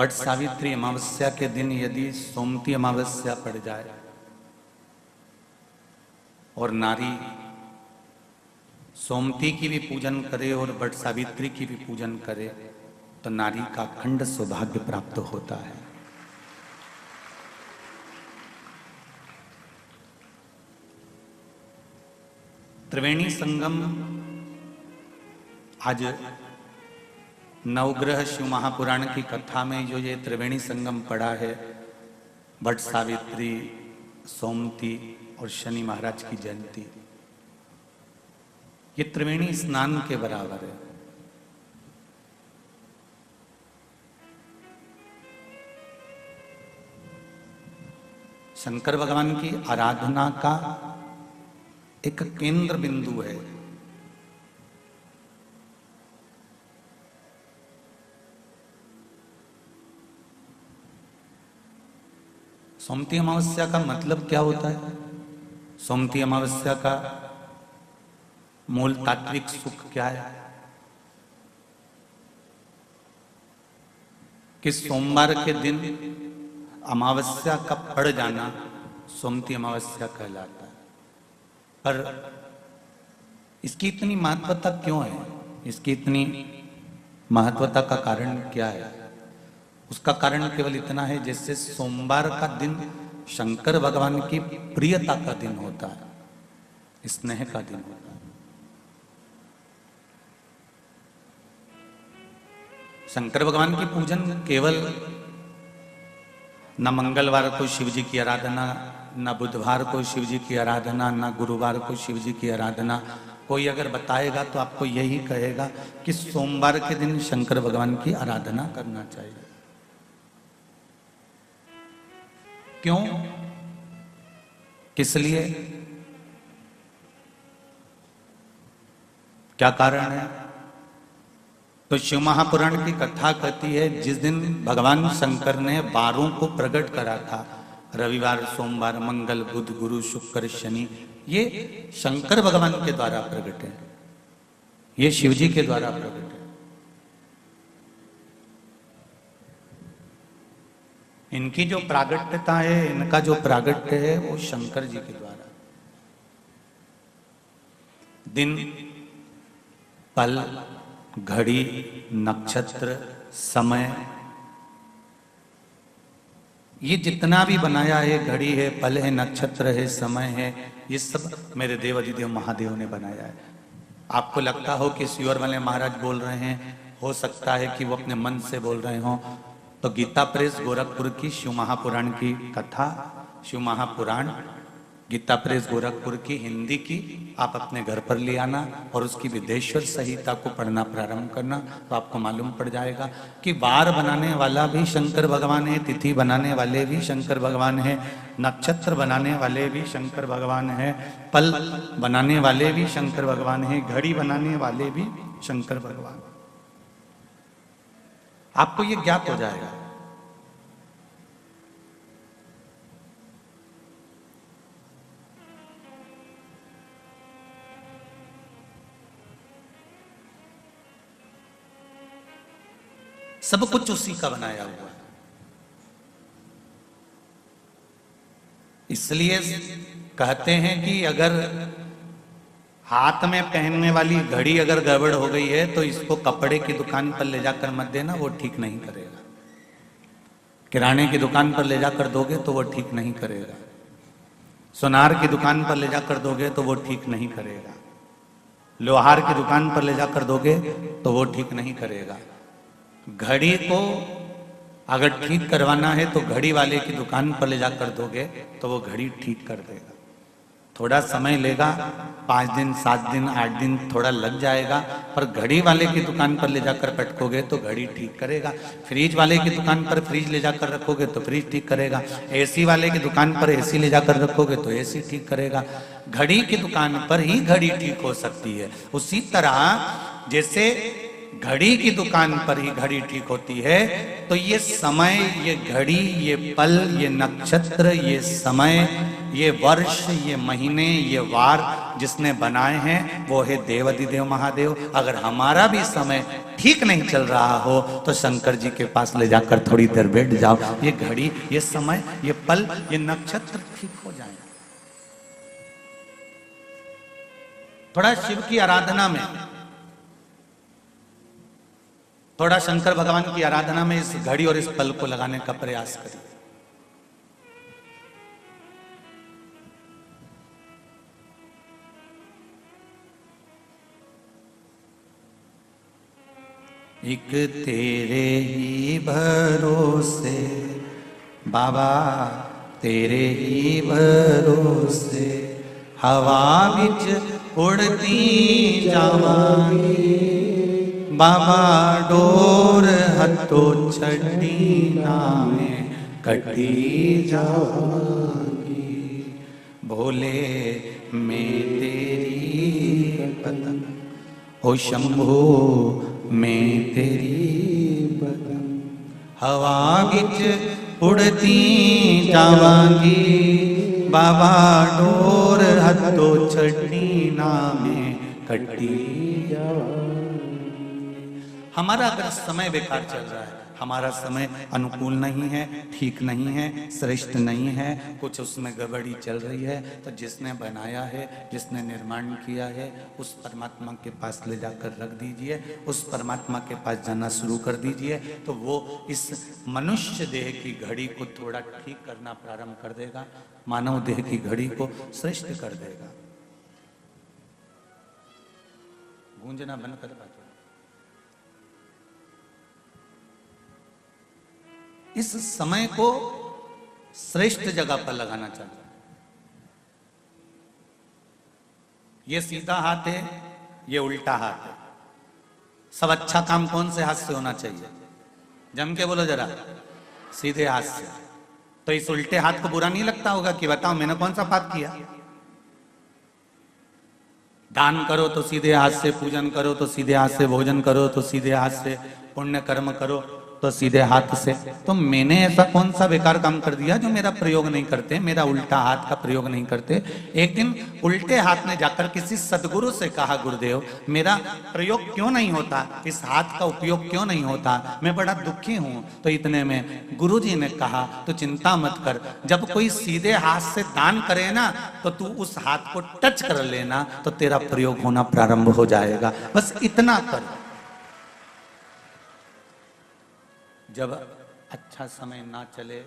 वट सावित्री अमावस्या के दिन यदि सोमती अमावस्या पड़ जाए और नारी सोमती की भी पूजन करे और वट सावित्री की भी पूजन करे तो नारी का अखंड सौभाग्य प्राप्त होता है। त्रिवेणी संगम आज नवग्रह शिव महापुराण की कथा में जो ये त्रिवेणी संगम पड़ा है, वट सावित्री, सोमती और शनि महाराज की जयंती, ये त्रिवेणी स्नान के बराबर है। शंकर भगवान की आराधना का एक केंद्र बिंदु है। सोमती अमावस्या का मतलब क्या होता है? सोमती अमावस्या का मूल तात्विक सुख क्या है? कि सोमवार के दिन अमावस्या का पड़ जाना सोमती अमावस्या कहलाता है। पर इसकी इतनी महत्वता क्यों है? इसकी इतनी महत्वता का कारण क्या है? उसका कारण केवल इतना है, जैसे सोमवार का दिन शंकर भगवान की प्रियता का दिन होता है, स्नेह का दिन होता है। शंकर भगवान की पूजन केवल न मंगलवार को शिव जी की आराधना, न बुधवार को शिव जी की आराधना, न गुरुवार को शिव जी की आराधना। कोई अगर बताएगा तो आपको यही कहेगा कि सोमवार के दिन शंकर भगवान की आराधना करना चाहिए। क्यों? किस लिए? क्या कारण है? तो शिव महापुराण की कथा कहती है, जिस दिन भगवान शंकर ने 12 को प्रकट करा था, रविवार, सोमवार, मंगल, बुध, गुरु, शुक्र, शनि, ये शंकर भगवान के द्वारा प्रकट है, ये शिव जी के द्वारा प्रकट है। इनकी जो प्रागट्यता है, इनका जो प्रागट्य है, वो शंकर जी के द्वारा। दिन, पल, घड़ी, नक्षत्र, समय, ये जितना भी बनाया है, घड़ी है, पल है, नक्षत्र है, समय है, ये सब मेरे देव अधिदेव महादेव ने बनाया है। आपको लगता हो कि शिवर वाले महाराज बोल रहे हैं, हो सकता है कि वो अपने मन से बोल रहे हों। तो गीता प्रेस गोरखपुर की शिव महापुराण की कथा, शिव महापुराण गीता प्रेस गोरखपुर की हिंदी की आप अपने घर पर ले आना और उसकी विदेश्वर संहिता को पढ़ना प्रारंभ करना, तो आपको मालूम पड़ जाएगा कि वार बनाने वाला भी शंकर भगवान है, तिथि बनाने वाले भी शंकर भगवान है, नक्षत्र बनाने वाले भी शंकर भगवान है, पल बनाने वाले भी शंकर भगवान है, घड़ी बनाने वाले भी शंकर भगवान। आपको ये ज्ञात हो जाएगा। सब कुछ उसी का बनाया हुआ है। इसलिए कहते हैं कि अगर हाथ में पहनने वाली घड़ी अगर गड़बड़ हो गई है तो इसको कपड़े की दुकान पर ले जाकर मत देना, वो ठीक नहीं करेगा। किराने की दुकान पर ले जाकर दोगे तो वो ठीक नहीं करेगा। सुनार की दुकान पर ले जाकर दोगे तो वो ठीक नहीं करेगा। लोहार की दुकान पर ले जाकर दोगे तो वो ठीक नहीं करेगा। घड़ी को अगर ठीक करवाना है तो घड़ी वाले की दुकान पर ले जाकर दोगे तो वो घड़ी ठीक कर देगा। थोड़ा समय लेगा, 5 दिन, 7 दिन, 8 दिन थोड़ा लग जाएगा, पर घड़ी वाले की दुकान पर ले जाकर पटकोगे तो घड़ी ठीक करेगा। फ्रिज वाले की दुकान पर फ्रिज ले जाकर रखोगे तो फ्रिज ठीक करेगा। एसी वाले की दुकान पर एसी ले जाकर रखोगे तो एसी ठीक करेगा। घड़ी की दुकान पर ही घड़ी ठीक हो सकती है। उसी तरह जैसे घड़ी की दुकान पर ही घड़ी ठीक होती है, तो ये समय, ये घड़ी, ये पल, ये नक्षत्र, ये समय, ये वर्ष, ये महीने, ये वार जिसने बनाए हैं वो है देवाधिदेव महादेव। अगर हमारा भी समय ठीक नहीं चल रहा हो तो शंकर जी के पास ले जाकर थोड़ी देर बैठ जाओ, ये घड़ी, ये समय, ये पल, ये नक्षत्र ठीक हो जाए। थोड़ा शिव की आराधना में, थोड़ा शंकर भगवान की आराधना में इस घड़ी और इस पल को लगाने का प्रयास करिए। एक तेरे ही भरोसे बाबा, तेरे ही भरोसे हवा बिच उड़ती जावांगी बाबा, डोर हथो छड़ी नामे कटी जावांगी। भोले मैं तेरी पतंग, ओ शंभो मैं तेरी पतंग, हवा बिच उड़ती जावांगी बाबा, डोर हथो छड़ी नामे कटी जावांगी। हमारा अगर समय बेकार चल रहा है, हमारा समय अनुकूल नहीं है, ठीक नहीं है, श्रेष्ठ नहीं है, कुछ उसमें गड़बड़ी चल रही है, तो जिसने बनाया है, जिसने निर्माण किया है, उस परमात्मा के पास ले जाकर रख दीजिए, उस परमात्मा के पास जाना शुरू कर दीजिए, तो वो इस मनुष्य देह की घड़ी को थोड़ा ठीक करना प्रारंभ कर देगा, मानव देह की घड़ी को श्रेष्ठ कर देगा। गूंजना बंद कर पाते। इस समय को श्रेष्ठ जगह पर लगाना चाहिए। ये सीधा हाथ है, ये उल्टा हाथ है। सब अच्छा काम कौन से हाथ से होना चाहिए? जम के बोलो जरा, सीधे हाथ से। तो इस उल्टे हाथ को बुरा नहीं लगता होगा कि बताओ मैंने कौन सा पाप किया? दान करो तो सीधे हाथ से, पूजन करो तो सीधे हाथ से, भोजन करो तो सीधे हाथ से, पुण्य कर्म करो तो सीधे हाथ से। तो मैंने ऐसा कौन सा बेकार काम कर दिया जो मेरा प्रयोग नहीं करते, मेरा उल्टा हाथ का प्रयोग नहीं करते? एक दिन उल्टे हाथ ने जाकर किसी सदगुरु से कहा, गुरुदेव मेरा प्रयोग क्यों नहीं होता, इस हाथ का उपयोग क्यों नहीं होता, मैं बड़ा दुखी हूं। तो इतने में गुरुजी ने कहा, तो चिंता मत कर, जब कोई सीधे हाथ से दान करे ना तो तू उस हाथ को टच कर लेना, तो तेरा प्रयोग होना प्रारंभ हो जाएगा। बस इतना कर। जब अच्छा समय ना चले,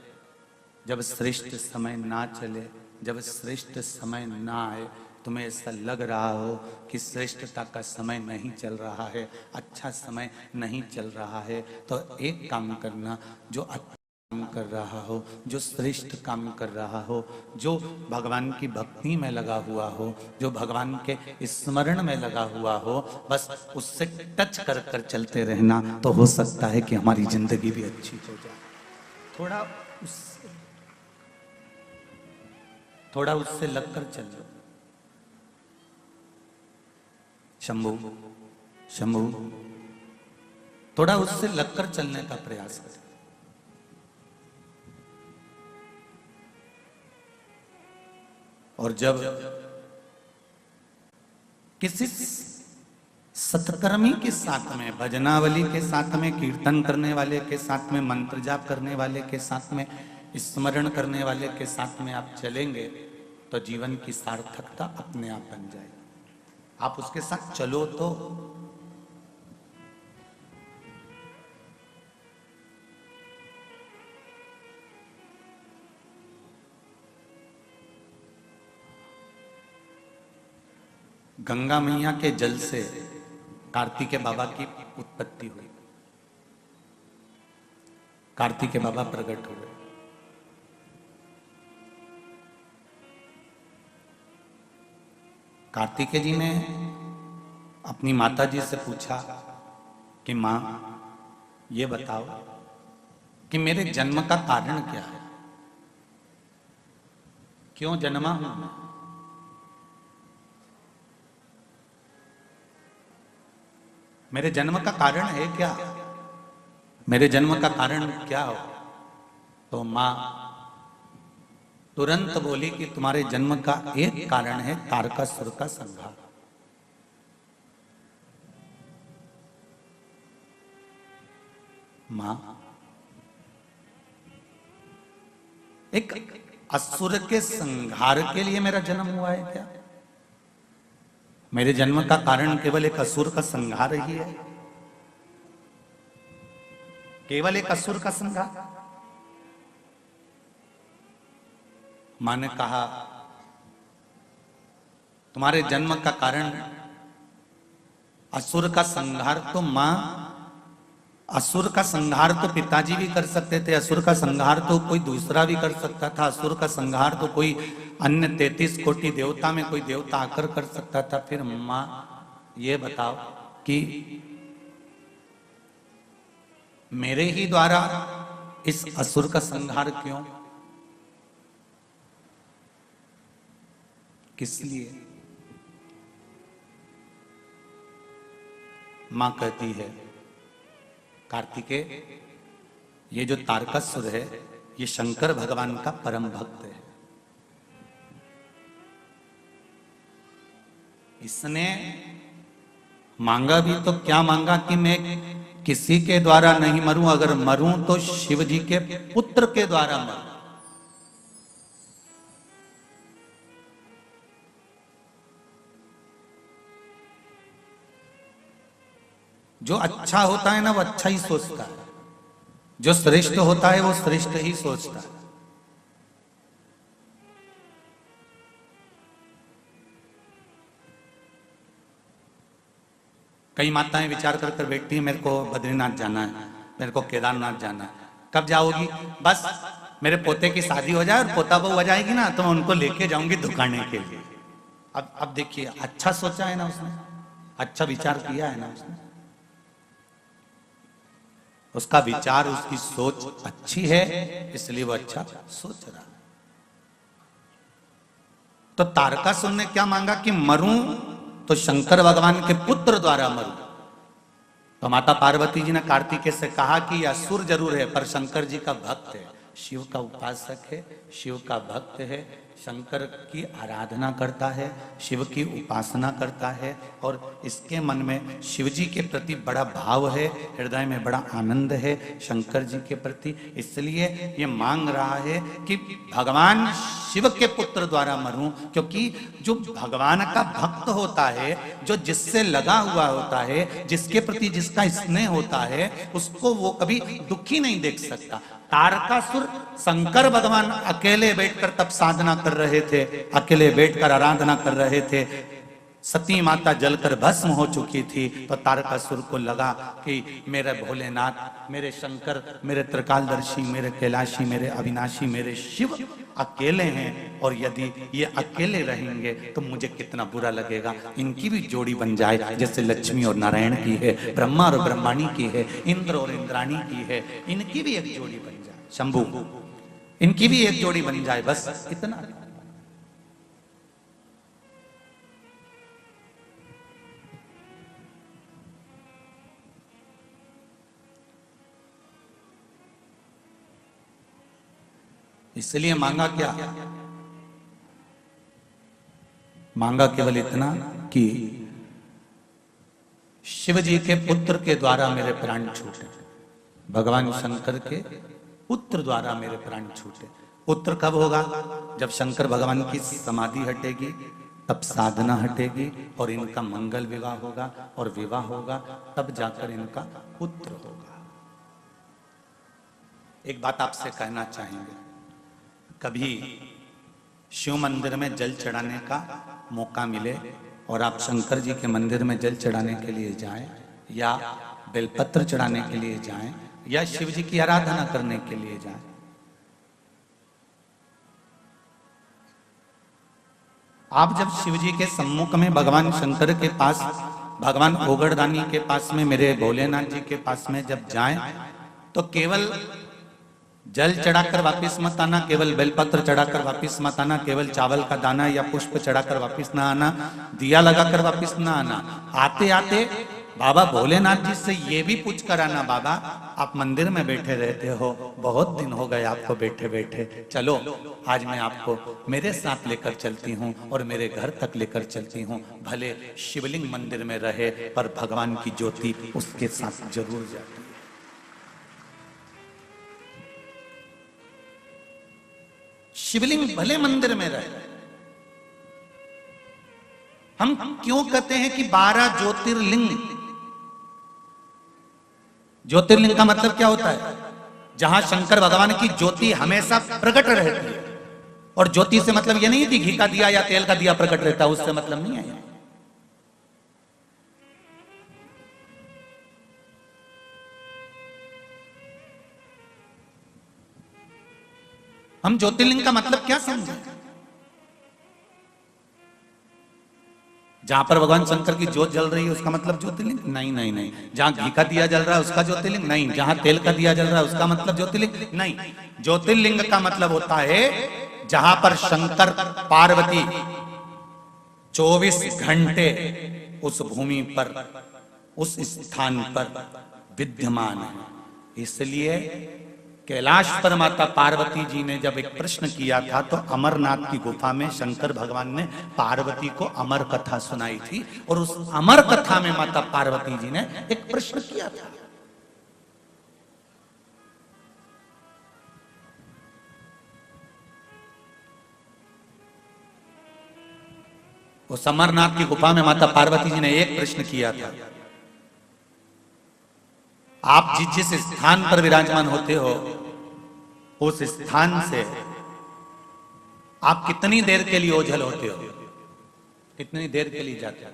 जब श्रेष्ठ समय ना चले, जब श्रेष्ठ समय ना आए, तुम्हें ऐसा लग रहा हो कि श्रेष्ठता का समय नहीं चल रहा है, अच्छा समय नहीं चल रहा है, तो एक काम करना, जो अच्छा काम कर रहा हो, जो श्रेष्ठ काम कर रहा हो, जो भगवान की भक्ति में लगा हुआ हो, जो भगवान के स्मरण में लगा हुआ हो, बस उससे टच कर कर चलते रहना, तो हो सकता है कि हमारी जिंदगी भी अच्छी हो जाए। थोड़ा उससे लगकर चलो। शंभू शंभू, थोड़ा उससे लगकर चलने का प्रयास करें। और जब किसी सत्कर्मी के साथ में, भजनावली के साथ में, कीर्तन करने वाले के साथ में, मंत्र जाप करने वाले के साथ में, स्मरण करने वाले के साथ में आप चलेंगे, तो जीवन की सार्थकता अपने आप बन जाएगी। आप उसके साथ चलो तो। गंगा मैया के जल से कार्तिकेय बाबा की उत्पत्ति हुई, कार्तिकेय बाबा प्रकट हुए। कार्तिकेय जी ने अपनी माता जी से पूछा कि मां, ये बताओ कि मेरे जन्म का कारण क्या है, क्यों जन्मा हूं मैं? मेरे जन्म का कारण है क्या? मेरे जन्म का कारण क्या हो? तो मां तुरंत बोली कि तुम्हारे जन्म का एक कारण है तारकासुर का संहार। मां, एक असुर के संहार के लिए मेरा जन्म हुआ है क्या? मेरे जन्म का कारण केवल एक असुर का संहार ही है? केवल एक असुर का संहार? मां ने कहा तुम्हारे जन्म का कारण असुर का संहार, तो मां असुर का संहार तो पिताजी भी कर सकते थे, असुर का संहार तो कोई दूसरा भी कर सकता था, असुर का संहार तो कोई अन्य 33 कोटि देवता में कोई देवता आकर कर सकता था। फिर मां ये बताओ कि मेरे ही द्वारा इस असुर का संहार क्यों, किस लिए? मां कहती है कार्तिकेय, ये जो तारकासुर है ये शंकर भगवान का परम भक्त है। इसने मांगा भी तो क्या मांगा कि मैं किसी के द्वारा नहीं मरूं, अगर मरूं तो शिव जी के पुत्र के द्वारा मरूं। जो अच्छा होता है ना वो अच्छा ही सोचता है, जो श्रेष्ठ होता है वो श्रेष्ठ ही सोचता है। कई माताएं विचार कर कर बैठती हैं मेरे को बद्रीनाथ जाना है, मेरे को केदारनाथ जाना है। कब जाओगी? बस मेरे पोते की शादी हो जाए और पोता बहू आ जाएगी ना तो मैं उनको लेके जाऊंगी दुकाने के लिए। अब देखिए, अच्छा सोचा है ना उसने, अच्छा विचार किया है ना उसने, उसका विचार उसकी सोच अच्छी है इसलिए वो अच्छा सोच रहा। तो तारकासुर ने क्या मांगा कि मरूं तो शंकर भगवान के पुत्र द्वारा मरूं। तो माता पार्वती जी ने कार्तिकेय से कहा कि यह असुर जरूर है पर शंकर जी का भक्त है, शिव का उपासक है, शिव का भक्त है, शंकर की आराधना करता है, शिव की उपासना करता है और इसके मन में शिव जी के प्रति बड़ा भाव है, हृदय में बड़ा आनंद है शंकर जी के प्रति। इसलिए ये मांग रहा है कि भगवान शिव के पुत्र द्वारा मरूं, क्योंकि जो भगवान का भक्त होता है, जो जिससे लगा हुआ होता है, जिसके प्रति जिसका स्नेह होता है, उसको वो कभी दुखी नहीं देख सकता। तारकासुर शंकर भगवान अकेले बैठकर तब साधना कर रहे थे, अकेले बैठकर आराधना कर रहे थे, सती माता जलकर भस्म हो चुकी थी। तो तारकासुर को लगा कि मेरे भोलेनाथ, मेरे शंकर, मेरे त्रिकालदर्शी, मेरे कैलाशी, मेरे अविनाशी, मेरे शिव अकेले हैं और यदि ये अकेले रहेंगे तो मुझे कितना बुरा लगेगा। इनकी भी जोड़ी बन जाए जैसे लक्ष्मी और नारायण की है, ब्रह्मा और ब्रह्माणी की है, इंद्र और इंद्राणी की है, इनकी भी एक जोड़ी बन जाए, शंभु इनकी भी एक जोड़ी बन जाए, बस इतना। इसलिए मांगा क्या? मांगा केवल इतना कि शिव जी के पुत्र के द्वारा मेरे प्राण छूटे, भगवान शंकर के पुत्र द्वारा मेरे प्राण छूटे। पुत्र कब होगा? जब शंकर भगवान की समाधि हटेगी, तब साधना हटेगी और इनका मंगल विवाह होगा, और विवाह होगा तब जाकर इनका पुत्र होगा। एक बात आपसे कहना चाहेंगे, कभी शिव मंदिर में जल चढ़ाने का मौका मिले और आप शंकर जी के मंदिर में जल चढ़ाने के लिए जाएं, या बेलपत्र चढ़ाने के लिए जाएं, या शिव जी की आराधना करने के लिए जाएं, आप जब शिव जी के सम्मुख में भगवान शंकर के पास, भगवान ओगड़दानी के पास में, मेरे भोलेनाथ जी के पास में जब जाएं तो केवल जल चढ़ाकर वापिस मत आना, केवल बेलपत्र चढ़ाकर वापिस मत आना, केवल चावल का दाना या पुष्प चढ़ाकर वापिस ना आना, दिया लगाकर वापिस ना आना। आते आते बाबा भोलेनाथ जी से ये भी पूछ कर आना, बाबा आप मंदिर में बैठे रहते हो, बहुत दिन हो गए आपको बैठे बैठे, चलो आज मैं आपको मेरे साथ लेकर चलती हूँ और मेरे घर तक लेकर चलती हूँ। भले शिवलिंग मंदिर में रहे पर भगवान की ज्योति उसके साथ जरूर जाती है। शिवलिंग भले मंदिर में रहे। हम क्यों कहते हैं कि 12 ज्योतिर्लिंग? ज्योतिर्लिंग का मतलब क्या होता है? जहां शंकर भगवान की ज्योति हमेशा प्रकट रहती है। और ज्योति से मतलब यह नहीं कि घी का दिया या तेल का दिया प्रकट रहता है, उससे मतलब नहीं है। हम ज्योतिर्लिंग का मतलब क्या समझे? जहां पर भगवान शंकर की ज्योत जल रही है उसका मतलब ज्योतिर्लिंग? नहीं नहीं नहीं। जहां घी का दिया जल रहा है उसका ज्योतिर्लिंग? नहीं। जहां तेल का दिया जल रहा है उसका मतलब ज्योतिर्लिंग? नहीं। ज्योतिर्लिंग का मतलब होता है जहां पर शंकर पार्वती 24 घंटे उस भूमि पर, उस स्थान पर विद्यमान है। इसलिए कैलाश पर माता पार्वती जी ने जब एक प्रश्न किया था तो अमरनाथ की गुफा में शंकर भगवान ने पार्वती को अमर कथा सुनाई थी और उस अमर कथा में माता पार्वती जी ने एक प्रश्न किया था। उस अमरनाथ की गुफा में माता पार्वती जी ने एक प्रश्न किया था, आप जिस स्थान पर विराजमान होते हो उस स्थान से आप कितनी देर के लिए ओझल होते हो, कितनी देर के लिए जाते हो?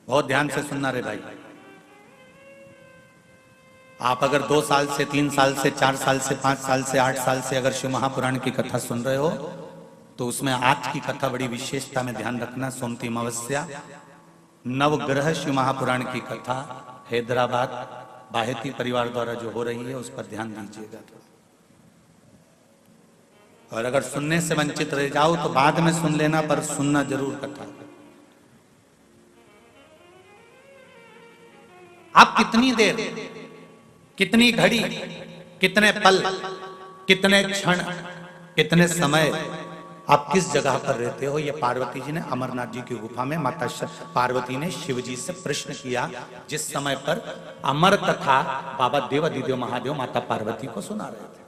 बहुत ध्यान से सुनना रे भाई। आप अगर 2 साल से 3 साल से 4 साल से 5 साल से 8 साल से अगर शिव महापुराण की कथा सुन रहे हो तो उसमें आज की कथा बड़ी विशेषता में ध्यान रखना। सोमती अमावस्या नवग्रह शिव महापुराण की कथा हैदराबाद बाहेती परिवार द्वारा जो हो रही है उस पर ध्यान दीजिएगा। और अगर सुनने से वंचित रह जाओ तो बाद में सुन लेना, पर सुनना जरूर कथा। आप कितनी देर, कितनी घड़ी, कितने पल, कितने क्षण, कितने समय आप किस जगह पर रहते हो, ये पार्वती जी ने अमरनाथ जी की गुफा में माता पार्वती ने शिव जी से प्रश्न किया, जिस समय पर अमर कथा बाबा देवाधिदेव महादेव माता पार्वती को सुना रहे थे।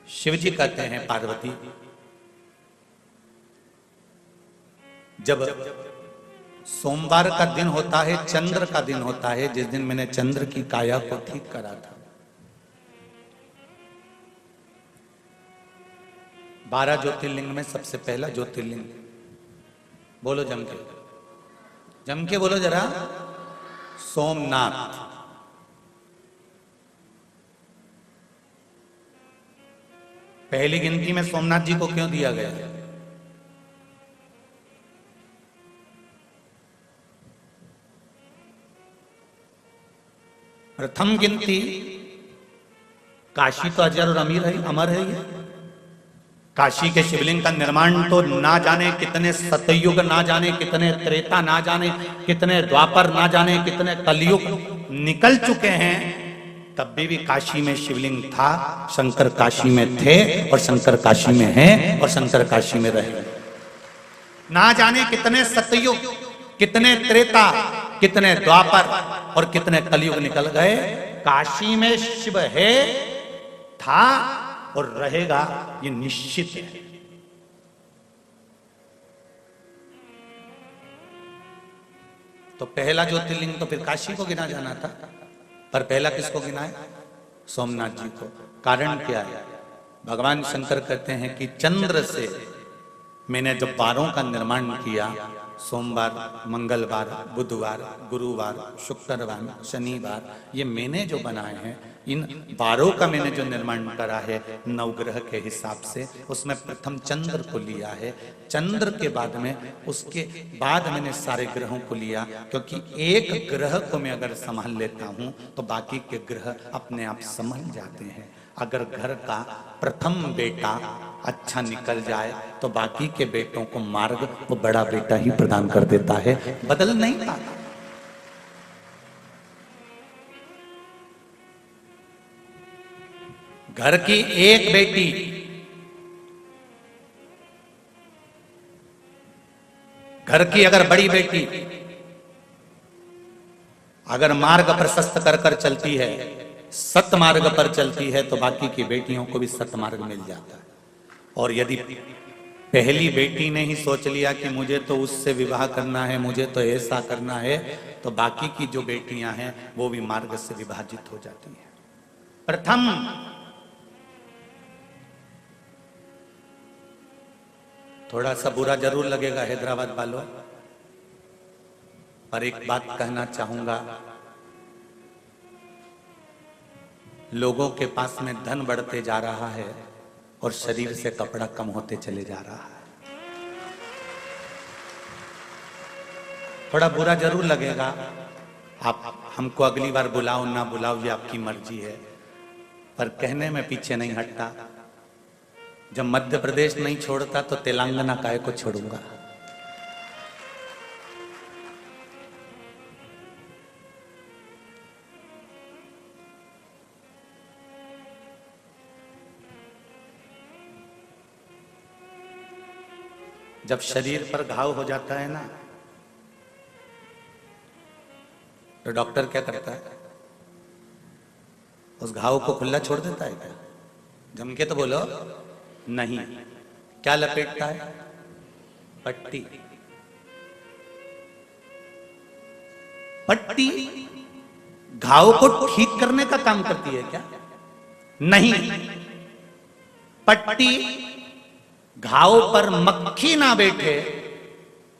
शिव जी कहते हैं पार्वती, जब सोमवार का दिन होता है, चंद्र का दिन होता है, जिस दिन मैंने चंद्र की काया को ठीक करा था, 12 ज्योतिर्लिंग में सबसे पहला ज्योतिर्लिंग, बोलो जम के, जम के बोलो जरा, सोमनाथ। पहली गिनती में सोमनाथ जी को क्यों दिया गया? प्रथम गिनती काशी तो अजर और अमीर है, अमर है। ये काशी के शिवलिंग का निर्माण तो ना जाने कितने सतयुग, ना जाने कितने त्रेता, ना जाने कितने द्वापर, ना जाने कितने कलयुग निकल चुके हैं, तब भी काशी में शिवलिंग था। शंकर काशी में थे और शंकर काशी में हैं और शंकर काशी में रहे। ना जाने कितने सतयुग, कितने त्रेता, कितने द्वापर और कितने कलयुग निकल गए, काशी में शिव है, था और रहेगा, ये निश्चित है। तो पहला ज्योतिर्लिंग तो फिर काशी को गिना जाना था, पर पहला किसको गिना है? सोमनाथ जी को। कारण क्या है? भगवान शंकर कहते हैं कि चंद्र से मैंने जब 12 का निर्माण किया, सोमवार, मंगलवार, बुधवार, गुरुवार, शुक्रवार, शनिवार, ये मैंने जो बनाए हैं, इन 12 का मैंने जो निर्माण करा है नवग्रह के हिसाब से, उसमें प्रथम चंद्र को लिया है, चंद्र के बाद में, उसके बाद मैंने सारे ग्रहों को लिया, क्योंकि एक ग्रह को मैं अगर संभाल लेता हूं तो बाकी के ग्रह अपने आप संभल जाते हैं। अगर घर का प्रथम बेटा अच्छा निकल जाए तो बाकी के बेटों को मार्ग वो बड़ा बेटा ही प्रदान कर देता है, बदल नहीं पाता। घर की एक बेटी घर की अगर बड़ी बेटी अगर मार्ग प्रशस्त कर कर चलती है, सतमार्ग पर चलती है, तो बाकी की बेटियों को भी सतमार्ग मिल जाता है। और यदि पहली बेटी ने ही सोच लिया कि मुझे तो उससे विवाह करना है, मुझे तो ऐसा करना है, तो बाकी की जो बेटियां हैं वो भी मार्ग से विभाजित हो जाती हैं। प्रथम थोड़ा सा बुरा जरूर लगेगा हैदराबाद वालों, पर एक बात कहना चाहूंगा, लोगों के पास में धन बढ़ते जा रहा है और शरीर से कपड़ा कम होते चले जा रहा है। थोड़ा बुरा जरूर लगेगा, आप हमको अगली बार बुलाओ ना बुलाओ ये आपकी मर्जी है, पर कहने में पीछे नहीं हटता। जब मध्य प्रदेश नहीं छोड़ता तो तेलंगाना काहे को छोड़ूंगा। जब शरीर पर घाव हो जाता है ना, तो डॉक्टर क्या करता है? उस घाव को खुला छोड़ देता है क्या? जम के तो बोलो नहीं। क्या लपेटता है? पट्टी। पट्टी घाव को ठीक करने का काम करती है क्या? नहीं। पट्टी घाव पर मक्खी ना बैठे,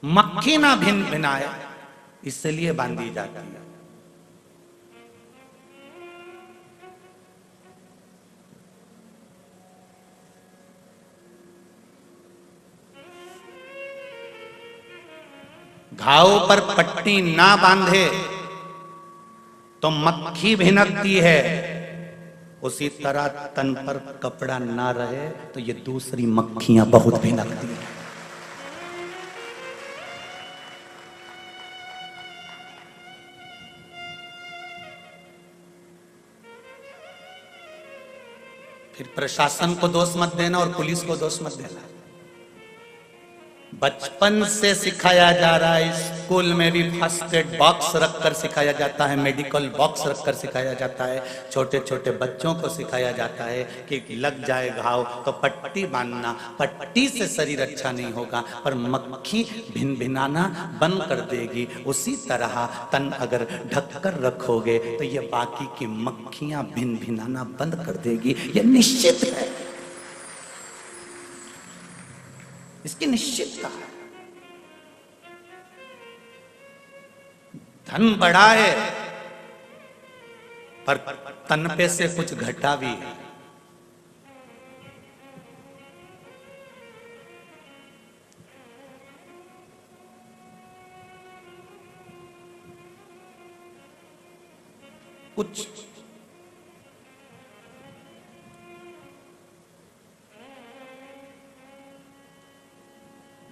मक्खी ना भिन भिनाए, इसलिए बांधी जाती है। घाव पर पट्टी ना बांधे तो मक्खी भिनकती है, उसी तरह तन पर कपड़ा ना रहे तो ये दूसरी मक्खियां बहुत भिनकती हैं। फिर प्रशासन को दोष मत देना और पुलिस को दोष मत देना। बचपन से सिखाया जा रहा है, स्कूल में भी फर्स्ट एड बॉक्स रखकर सिखाया जाता है, मेडिकल बॉक्स रखकर सिखाया जाता है, छोटे छोटे बच्चों को सिखाया जाता है कि लग जाए घाव तो पट्टी बांधना, पट्टी से शरीर अच्छा नहीं होगा, पर मक्खी भिन भिनाना बंद कर देगी। उसी तरह तन अगर ढककर रखोगे तो ये बाकी की मक्खियां भिन भिनाना बंद कर देगी, ये निश्चित है, इसकी निश्चितता है। धन बढ़ा है पर तन पे से कुछ घटा भी है। कुछ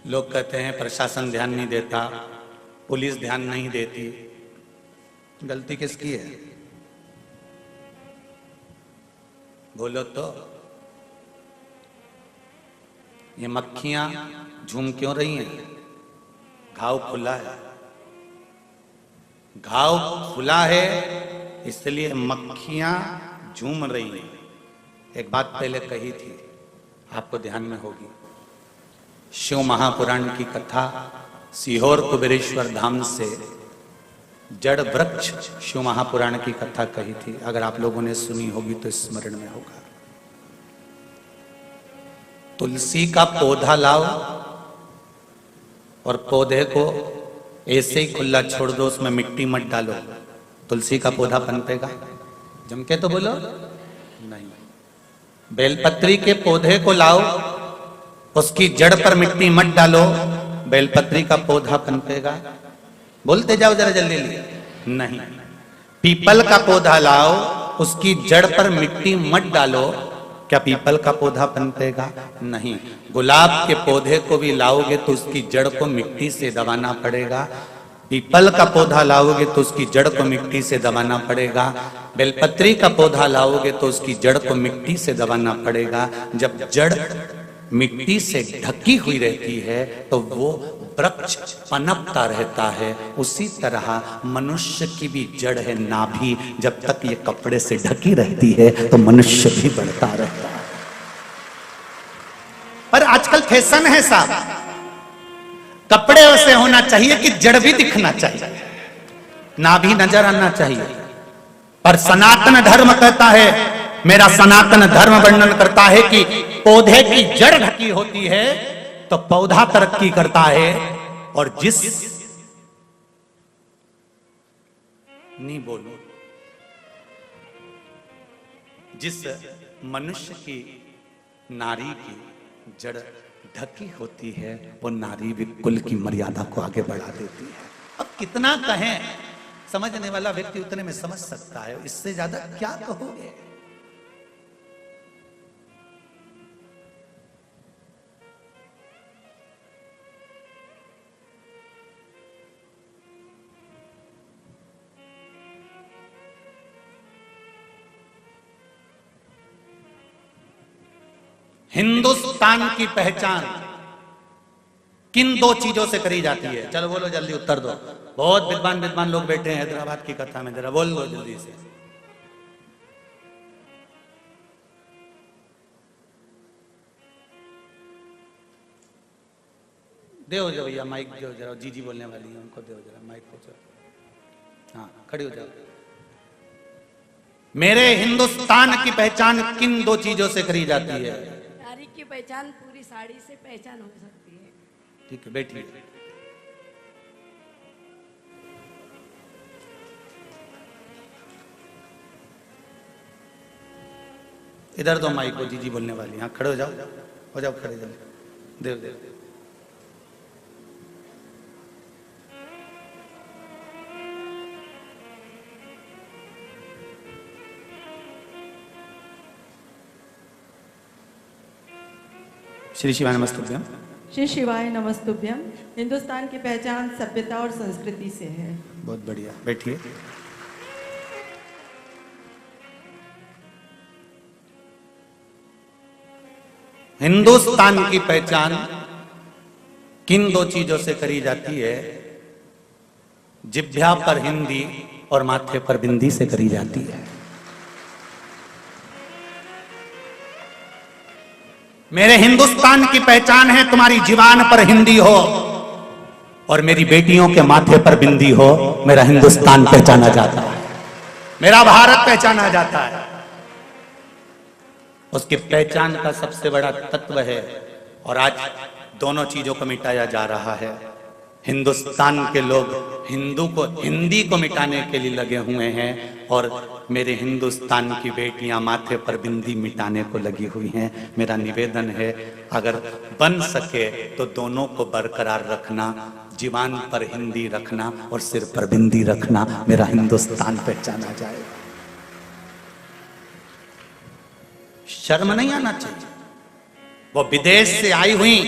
लोग कहते हैं प्रशासन ध्यान नहीं देता, पुलिस ध्यान नहीं देती। गलती किसकी है? बोलो तो। ये मक्खियां झूम क्यों रही हैं? घाव खुला है, घाव खुला है इसलिए मक्खियां झूम रही हैं। एक बात पहले कही थी, आपको ध्यान में होगी। शिव महापुराण की कथा, सीहोर कुबेरेश्वर धाम से जड़ वृक्ष शिव महापुराण की कथा कही थी। अगर आप लोगों ने सुनी होगी तो स्मरण में होगा। तुलसी का पौधा लाओ और पौधे को ऐसे ही खुला छोड़ दो, उसमें मिट्टी मत डालो, तुलसी का पौधा पनपेगा? जम के तो बोलो नहीं। बेलपत्री के पौधे को लाओ, उसकी जड़ पर मिट्टी मत डालो, बेलपत्री का पौधा पनपेगा? बोलते जाओ जरा जल्दी नहीं। पीपल का पौधा लाओ, उसकी जड़ पर मिट्टी मत डालो, क्या पीपल का पौधा पनपेगा? नहीं। गुलाब के पौधे को भी लाओगे तो उसकी जड़ को मिट्टी से दबाना पड़ेगा। पीपल का पौधा लाओगे तो उसकी जड़ को मिट्टी से दबाना पड़ेगा। बेलपत्री का पौधा लाओगे तो उसकी जड़ को मिट्टी से दबाना पड़ेगा। जब जड़ मिट्टी से ढकी हुई रहती है तो वो वृक्ष पनपता रहता है। उसी तरह मनुष्य की भी जड़ है नाभि, जब तक ये कपड़े से ढकी रहती है तो मनुष्य भी बढ़ता रहता है। पर आजकल फैशन है साहब, कपड़े वैसे होना चाहिए कि जड़ भी दिखना चाहिए, नाभि नजर आना चाहिए। पर सनातन धर्म कहता है, मेरा सनातन धर्म वर्णन करता है कि पौधे की जड़ ढकी होती है तो पौधा तरक्की करता है। और जिस मनुष्य की नारी की जड़ ढकी होती है वो नारी भी कुल की मर्यादा को आगे बढ़ा देती है। अब कितना कहें, समझने वाला व्यक्ति उतने में समझ सकता है, इससे ज्यादा क्या कहोगे। हिंदुस्तान की पहचान किन दो चीजों से करी जाती है? चलो बोलो जल्दी उत्तर दो। बहुत विद्वान विद्वान लोग बैठे हैं हैदराबाद की कथा में, जरा बोल दो जल्दी से। दो जो भैया माइक जो जरा, जीजी बोलने वाली है उनको दो जरा माइक को। हाँ खड़ी हो जाओ। मेरे हिंदुस्तान की पहचान किन दो चीजों से करी जाती है? नारी की पहचान पूरी साड़ी से पहचान हो सकती है। ठीक है बैठिए। इधर दो माइक को, जीजी बोलने वाली। हाँ खड़े हो जाओ, हो जाओ खड़े जल्दी। देव देव श्री शिवाय नमस्तुभ्यम। श्री शिवाय नमस्तुभ्यम। हिंदुस्तान की पहचान सभ्यता और संस्कृति से है। बहुत बढ़िया, बैठिए। हिंदुस्तान की पहचान किन दो चीजों से करी जाती है? जिह्वा पर हिंदी और माथे पर बिंदी से करी जाती है। मेरे हिंदुस्तान की पहचान है तुम्हारी जीवान पर हिंदी हो और मेरी बेटियों के माथे पर बिंदी हो। मेरा हिंदुस्तान पहचाना जाता है, मेरा भारत पहचाना जाता है। उसकी पहचान का सबसे बड़ा तत्व है और आज दोनों चीजों को मिटाया जा रहा है। हिंदुस्तान के लोग हिंदी को मिटाने के लिए लगे हुए हैं और मेरे हिंदुस्तान की बेटियां माथे पर बिंदी मिटाने को लगी हुई हैं। मेरा निवेदन है, अगर बन सके तो दोनों को बरकरार रखना, जीवान पर हिंदी रखना और सिर पर बिंदी रखना। मेरा हिंदुस्तान पहचाना जाए। शर्म नहीं आना चाहिए। वो विदेश से आई हुई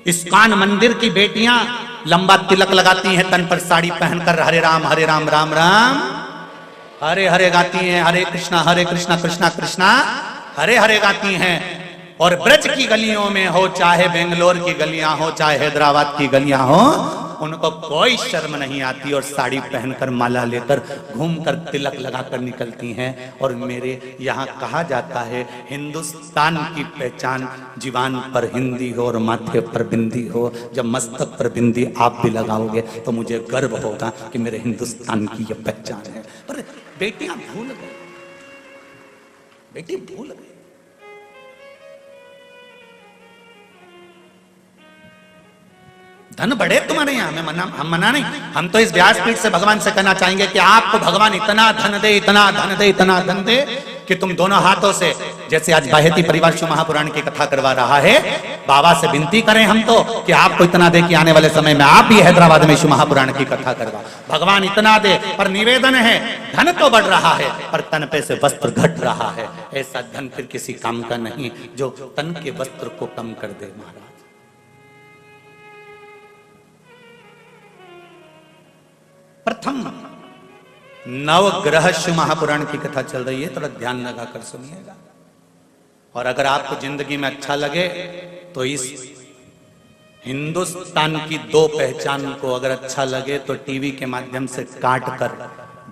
इस्कॉन मंदिर की बेटियां लंबा तिलक लगाती हैं, तन पर साड़ी पहनकर हरे राम राम राम हरे हरे गाती हैं, हरे कृष्णा कृष्णा कृष्णा हरे हरे गाती हैं। और ब्रज की गलियों में हो, चाहे बेंगलोर की गलियां हो, चाहे हैदराबाद की गलियां हो, उनको कोई शर्म नहीं आती और साड़ी पहनकर माला लेकर घूमकर तिलक लगाकर निकलती हैं। और मेरे यहाँ कहा जाता है, हिंदुस्तान की पहचान जीवान पर हिंदी हो और माथे पर बिंदी हो। जब मस्तक पर बिंदी आप भी लगाओगे तो मुझे गर्व होगा कि मेरे हिंदुस्तान की यह पहचान है। पर बेटियां भूल गई, बेटी भूल गई। धन बढ़े तुम्हारे यहाँ, हम मना नहीं। हम तो इस व्यासपीठ से भगवान से कहना चाहेंगे कि आपको भगवान इतना धन दे, इतना धन दे, इतना धन दे कि तुम दोनों हाथों से, जैसे आज बाहेती परिवार शिव महापुराण की कथा करवा रहा है, बाबा से विनती करें हम तो कि आपको इतना दे कि आने वाले समय में आप भी हैदराबाद में शिव महापुराण की कथा करवा। भगवान इतना दे, पर निवेदन है, धन तो बढ़ रहा है पर तन पे से वस्त्र घट रहा है। ऐसा धन फिर किसी काम का नहीं जो तन के वस्त्र को कम कर दे। महाराज प्रथम नवग्रह शिव महापुराण की कथा चल रही है, थोड़ा ध्यान लगाकर सुनिएगा। और अगर आपको जिंदगी में अच्छा लगे तो इस हिंदुस्तान की दो पहचान को अगर अच्छा लगे तो टीवी के माध्यम से काट कर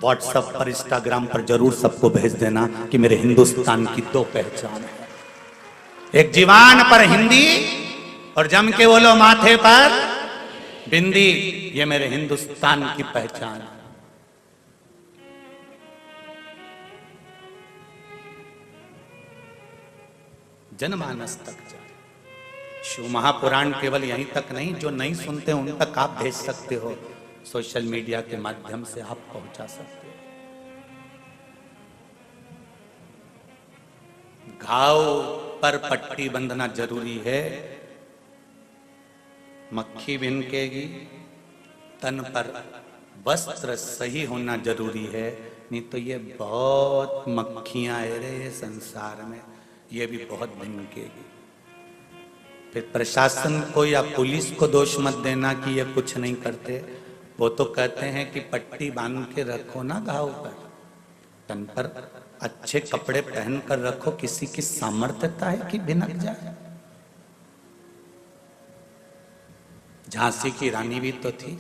व्हाट्सएप पर, इंस्टाग्राम पर जरूर सबको भेज देना कि मेरे हिंदुस्तान की दो पहचान है। एक जीवान पर हिंदी और जम के बोलो माथे पर बिंदी, ये मेरे हिंदुस्तान की पहचान है। जनमानस तक जाए शिव महापुराण। केवल यहीं तक नहीं, जो नहीं सुनते उन तक आप भेज सकते हो, सोशल मीडिया के माध्यम से आप पहुंचा सकते हो। घाव पर पट्टी बंधना जरूरी है, मक्खी भिनकेगी, तन पर वस्त्र सही होना जरूरी है, नहीं तो ये बहुत मक्खियां है रे संसार में, ये भी बहुत भिनकेगी। फिर प्रशासन को या पुलिस को दोष मत देना कि ये कुछ नहीं करते, वो तो कहते हैं कि पट्टी बांध के रखो ना घाव पर, तन पर अच्छे कपड़े पहन कर रखो, किसी की सामर्थ्यता है कि भिनक जाए। झांसी की रानी भी तो थी,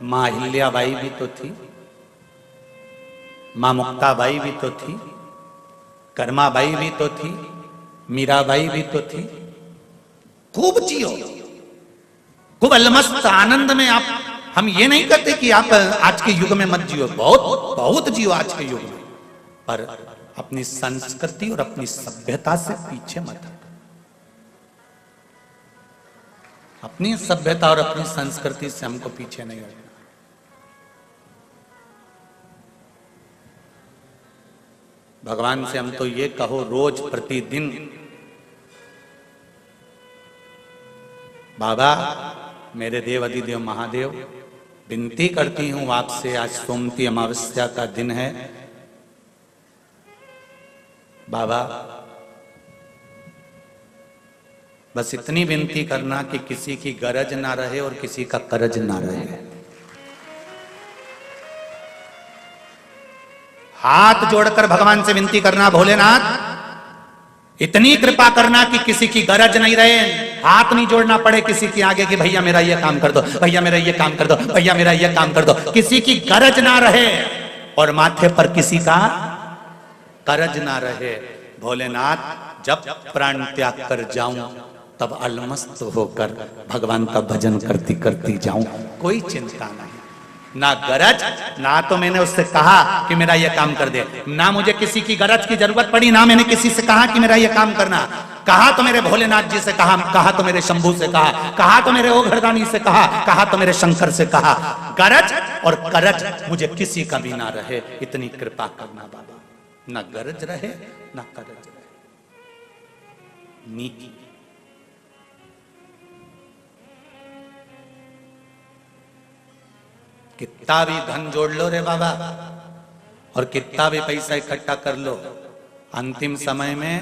मां अहिल्याबाई भी तो थी, मां मुक्ताबाई भी तो थी, कर्माबाई भी तो थी, मीराबाई भी तो थी। खूब जियो, खूब अलमस्त आनंद में आप। हम ये नहीं कहते कि आप आज के युग में मत जियो, बहुत बहुत जियो आज के युग में, पर अपनी संस्कृति और अपनी सभ्यता से पीछे मत हटो। अपनी सभ्यता और अपनी संस्कृति से हमको पीछे नहीं हटना। भगवान से हम तो ये कहो रोज प्रतिदिन, बाबा मेरे देव अधिदेव महादेव, विनती करती हूं आपसे, आज सोमती अमावस्या का दिन है, बाबा बस इतनी विनती करना कि किसी की गरज ना रहे और किसी का करज ना रहे। हाथ जोड़कर भगवान से विनती करना, भोलेनाथ इतनी कृपा करना कि किसी की गरज नहीं रहे, हाथ नहीं जोड़ना पड़े किसी के आगे कि भैया मेरा ये काम कर दो, भैया मेरा ये काम कर दो, भैया मेरा ये काम कर दो, किसी की गरज ना रहे और माथे पर किसी का करज ना रहे। भोलेनाथ जब प्राण त्याग कर जाऊं तब अलमस्त होकर भगवान का भजन करती करती जाऊं, कोई चिंता नहीं, ना गरज, ना तो मैंने उससे कहा कि मेरा यह काम कर दे, ना मुझे किसी की गरज की जरूरत पड़ी, ना मैंने किसी से कहा कि मेरा यह काम करना। कहा तो मेरे भोलेनाथ जी से कहा तो मेरे शंभू से कहा तो मेरे ओघरदानी से कहा तो मेरे शंकर से कहा। गरज और करज मुझे किसी का भी ना रहे, इतनी कृपा करना बाबा, ना गरज रहे ना करज रहे। नीति कितना भी धन जोड़ लो रे बाबा और कितना भी पैसा इकट्ठा कर लो, अंतिम समय में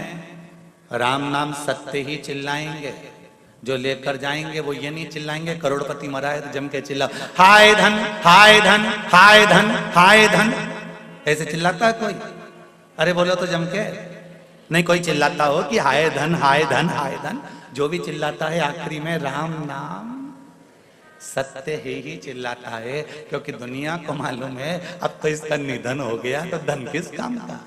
राम नाम सत्य ही चिल्लाएंगे। जो लेकर जाएंगे वो ये नहीं चिल्लाएंगे करोड़पति मरा है तो जम के चिल्ला हाय धन हाय धन हाय धन हाय धन, ऐसे चिल्लाता है कोई? अरे बोलो तो जम के नहीं कोई चिल्लाता हो कि हाय धन हाय धन हाय धन। जो भी चिल्लाता है आखिरी में राम नाम सत्य ही चिल्लाता है, क्योंकि दुनिया को मालूम है अब तो इसका निधन हो गया तो धन किस काम का,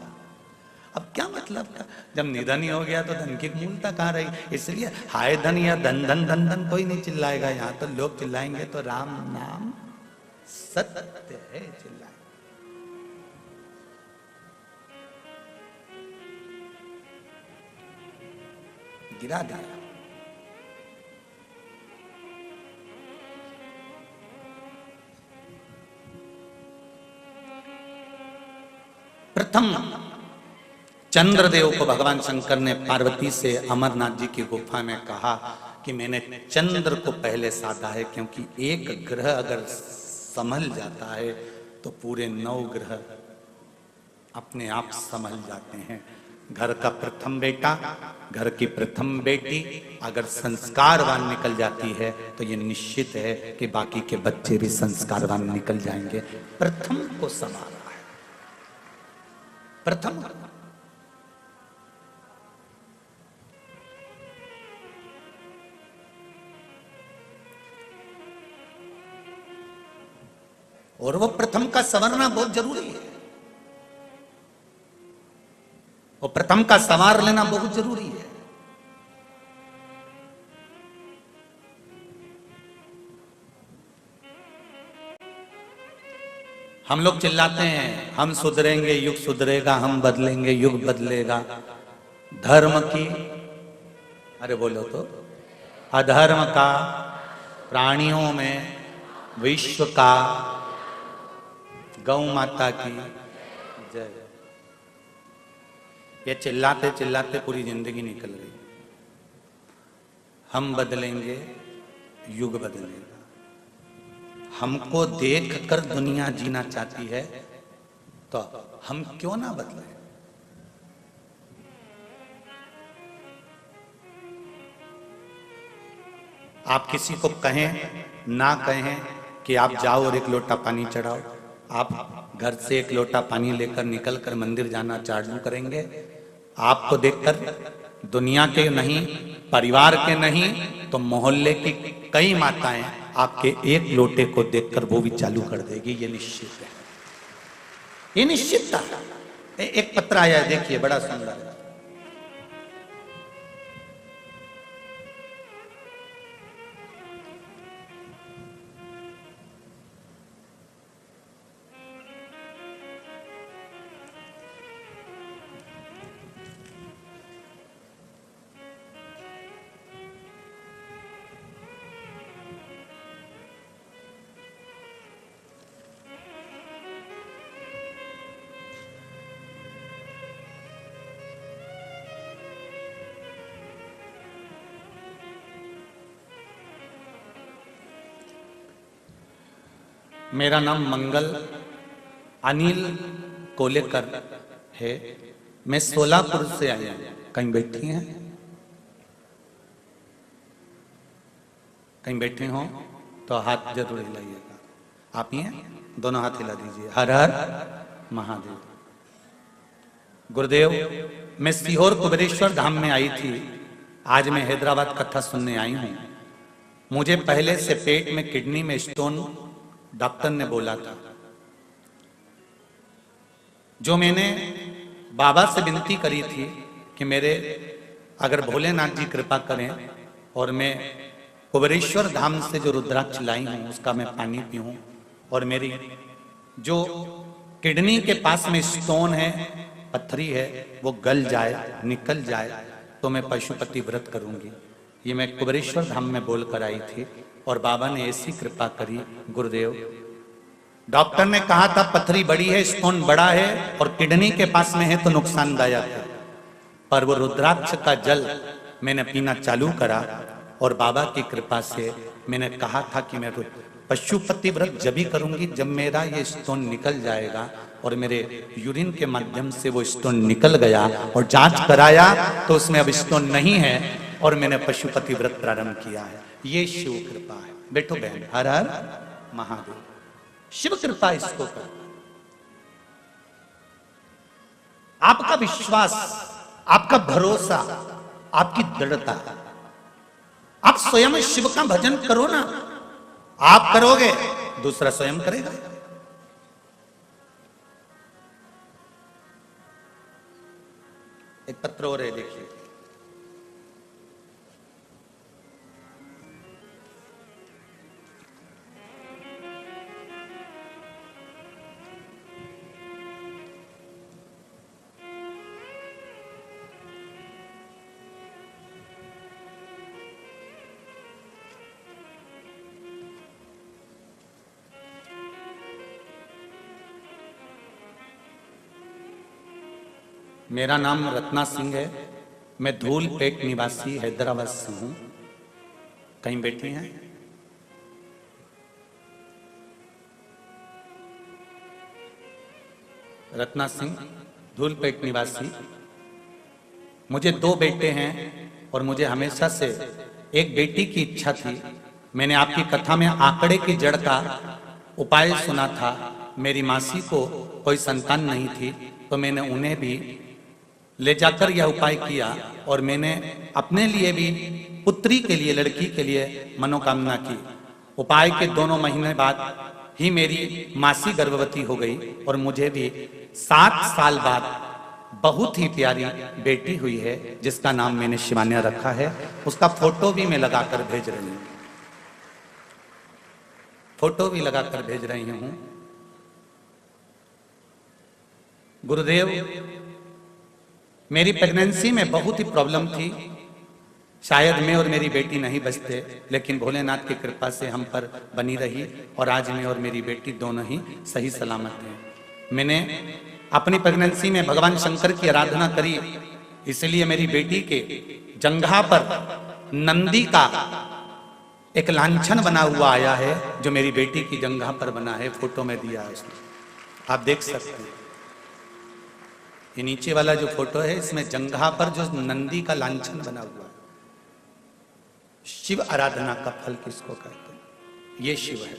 अब क्या मतलब का, जब निधन ही हो गया तो धन की मूलता कहाँ रही। इसलिए हाय धन या धन धन धन धन कोई नहीं चिल्लाएगा, यहाँ तो लोग चिल्लाएंगे तो राम नाम सत्य है चिल्लाए। गिरा दिया। प्रथम चंद्रदेव को भगवान शंकर ने पार्वती से अमरनाथ जी की गुफा में कहा कि मैंने चंद्र को पहले साधा है, क्योंकि एक ग्रह अगर संभल जाता है तो पूरे 9 ग्रह अपने आप संभल जाते हैं। घर का प्रथम बेटा, घर की प्रथम बेटी अगर संस्कारवान निकल जाती है तो ये निश्चित है कि बाकी के बच्चे भी संस्कारवान निकल जाएंगे। प्रथम को संभाला है, प्रथम। और वो प्रथम का संवरना बहुत जरूरी है, वो प्रथम का संवार लेना बहुत जरूरी है। हम लोग चिल्लाते हैं हम सुधरेंगे, युग सुधरेगा, हम बदलेंगे, युग बदलेगा। धर्म की, अरे बोलो तो, अधर्म का, प्राणियों में, विश्व का, गौ माता की जय। ये चिल्लाते चिल्लाते पूरी जिंदगी निकल गई। हम बदलेंगे, युग बदलेगा। हमको देखकर दुनिया जीना चाहती है तो हम क्यों ना बदलें। आप किसी को कहें ना कहें कि आप जाओ और 1 लोटा पानी चढ़ाओ, आप घर से 1 लोटा पानी लेकर निकलकर मंदिर जाना चालू करेंगे, आपको देखकर दुनिया के नहीं, परिवार के नहीं तो मोहल्ले की कई माताएं आपके 1 लोटे को देखकर वो भी चालू कर देगी। ये निश्चित है, ये निश्चित था। एक पत्र आया है, देखिए, बड़ा सुंदर है। मेरा नाम मंगल अनिल कोलेकर है। मैं सोलापुर से आया हूं। कहीं बैठी हैं? कहीं बैठे हो तो हाथ जरूर हिलाइएगा। आप ही हैं? दोनों हाथ हिला दीजिए। हर हर महादेव। गुरुदेव, मैं सीहोर कुबेरेश्वर धाम में आई थी, आज मैं हैदराबाद कथा सुनने आई हूं। मुझे पहले से पेट में किडनी में स्टोन डॉक्टर ने बोला था। जो मैंने बाबा से विनती करी थी कि मेरे अगर भोलेनाथ जी कृपा करें और मैं कुबेरेश्वर धाम से जो रुद्राक्ष लाई हूं उसका मैं पानी पीऊं और मेरी जो किडनी के पास में स्टोन है, पत्थरी है, वो गल जाए, निकल जाए तो मैं पशुपति व्रत करूंगी। ये मैं कुबेरेश्वर धाम में बोलकर आई थी और बाबा ने ऐसी कृपा करी। गुरुदेव, डॉक्टर ने कहा था पथरी बड़ी है, स्टोन बड़ा है और किडनी के पास में है तो नुकसानदायक है, पर वो रुद्राक्ष का जल मैंने पीना चालू करा और बाबा की कृपा से मैंने कहा था कि मैं पशुपति व्रत जब भी करूंगी जब मेरा ये स्टोन निकल जाएगा, और मेरे यूरिन के माध्यम से वो स्टोन निकल गया और जांच कराया तो उसमें अब स्टोन नहीं है और मैंने पशुपति व्रत प्रारंभ किया है। ये शिव कृपा है। बैठो बहन, हर हर महादेव। शिव कृपा इसको कर। आपका विश्वास, आपका भरोसा, आपकी दृढ़ता, आप स्वयं शिव का भजन करो ना। आप करोगे, दूसरा स्वयं करेगा। एक पत्र और है, देखिए। मेरा नाम रत्ना सिंह है। मैं धूलपेट निवासी हैदराबाद से हूं। कहीं बैठी हैं? रत्ना सिंह, धूलपेट निवासी। मुझे 2 बेटे हैं और मुझे हमेशा से एक बेटी की इच्छा थी। मैंने आपकी कथा में आंकड़े की जड़ का उपाय सुना था। मेरी मासी को कोई संतान नहीं थी, तो मैंने उन्हें भी ले जाकर यह उपाय किया और मैंने अपने लिए भी पुत्री के लिए, लड़की के लिए मनोकामना की। उपाय के 2 महीने बाद ही मेरी मासी गर्भवती हो गई और मुझे भी 7 साल बाद बहुत ही प्यारी बेटी हुई है, जिसका नाम मैंने शिवान्या रखा है। उसका फोटो भी मैं लगाकर भेज रही हूं, फोटो भी लगाकर भेज रही हूं। गुरुदेव, मेरी प्रेगनेंसी में बहुत ही प्रॉब्लम थी। शायद मैं और मेरी बेटी नहीं बचते, लेकिन भोलेनाथ की कृपा से हम पर बनी रही और आज मैं और मेरी बेटी दोनों ही सही सलामत हैं। मैंने अपनी प्रेगनेंसी में भगवान शंकर की आराधना करी, इसलिए मेरी बेटी के जंघा पर नंदी का एक लांछन बना हुआ आया है, जो मेरी बेटी की जंघा पर बना है। फोटो में दिया है उसने, आप देख सकते हैं। ये नीचे वाला जो फोटो है, इसमें जंघा पर जो नंदी का लांछन बना हुआ है। शिव आराधना का फल किसको कहते हैं? ये शिव है।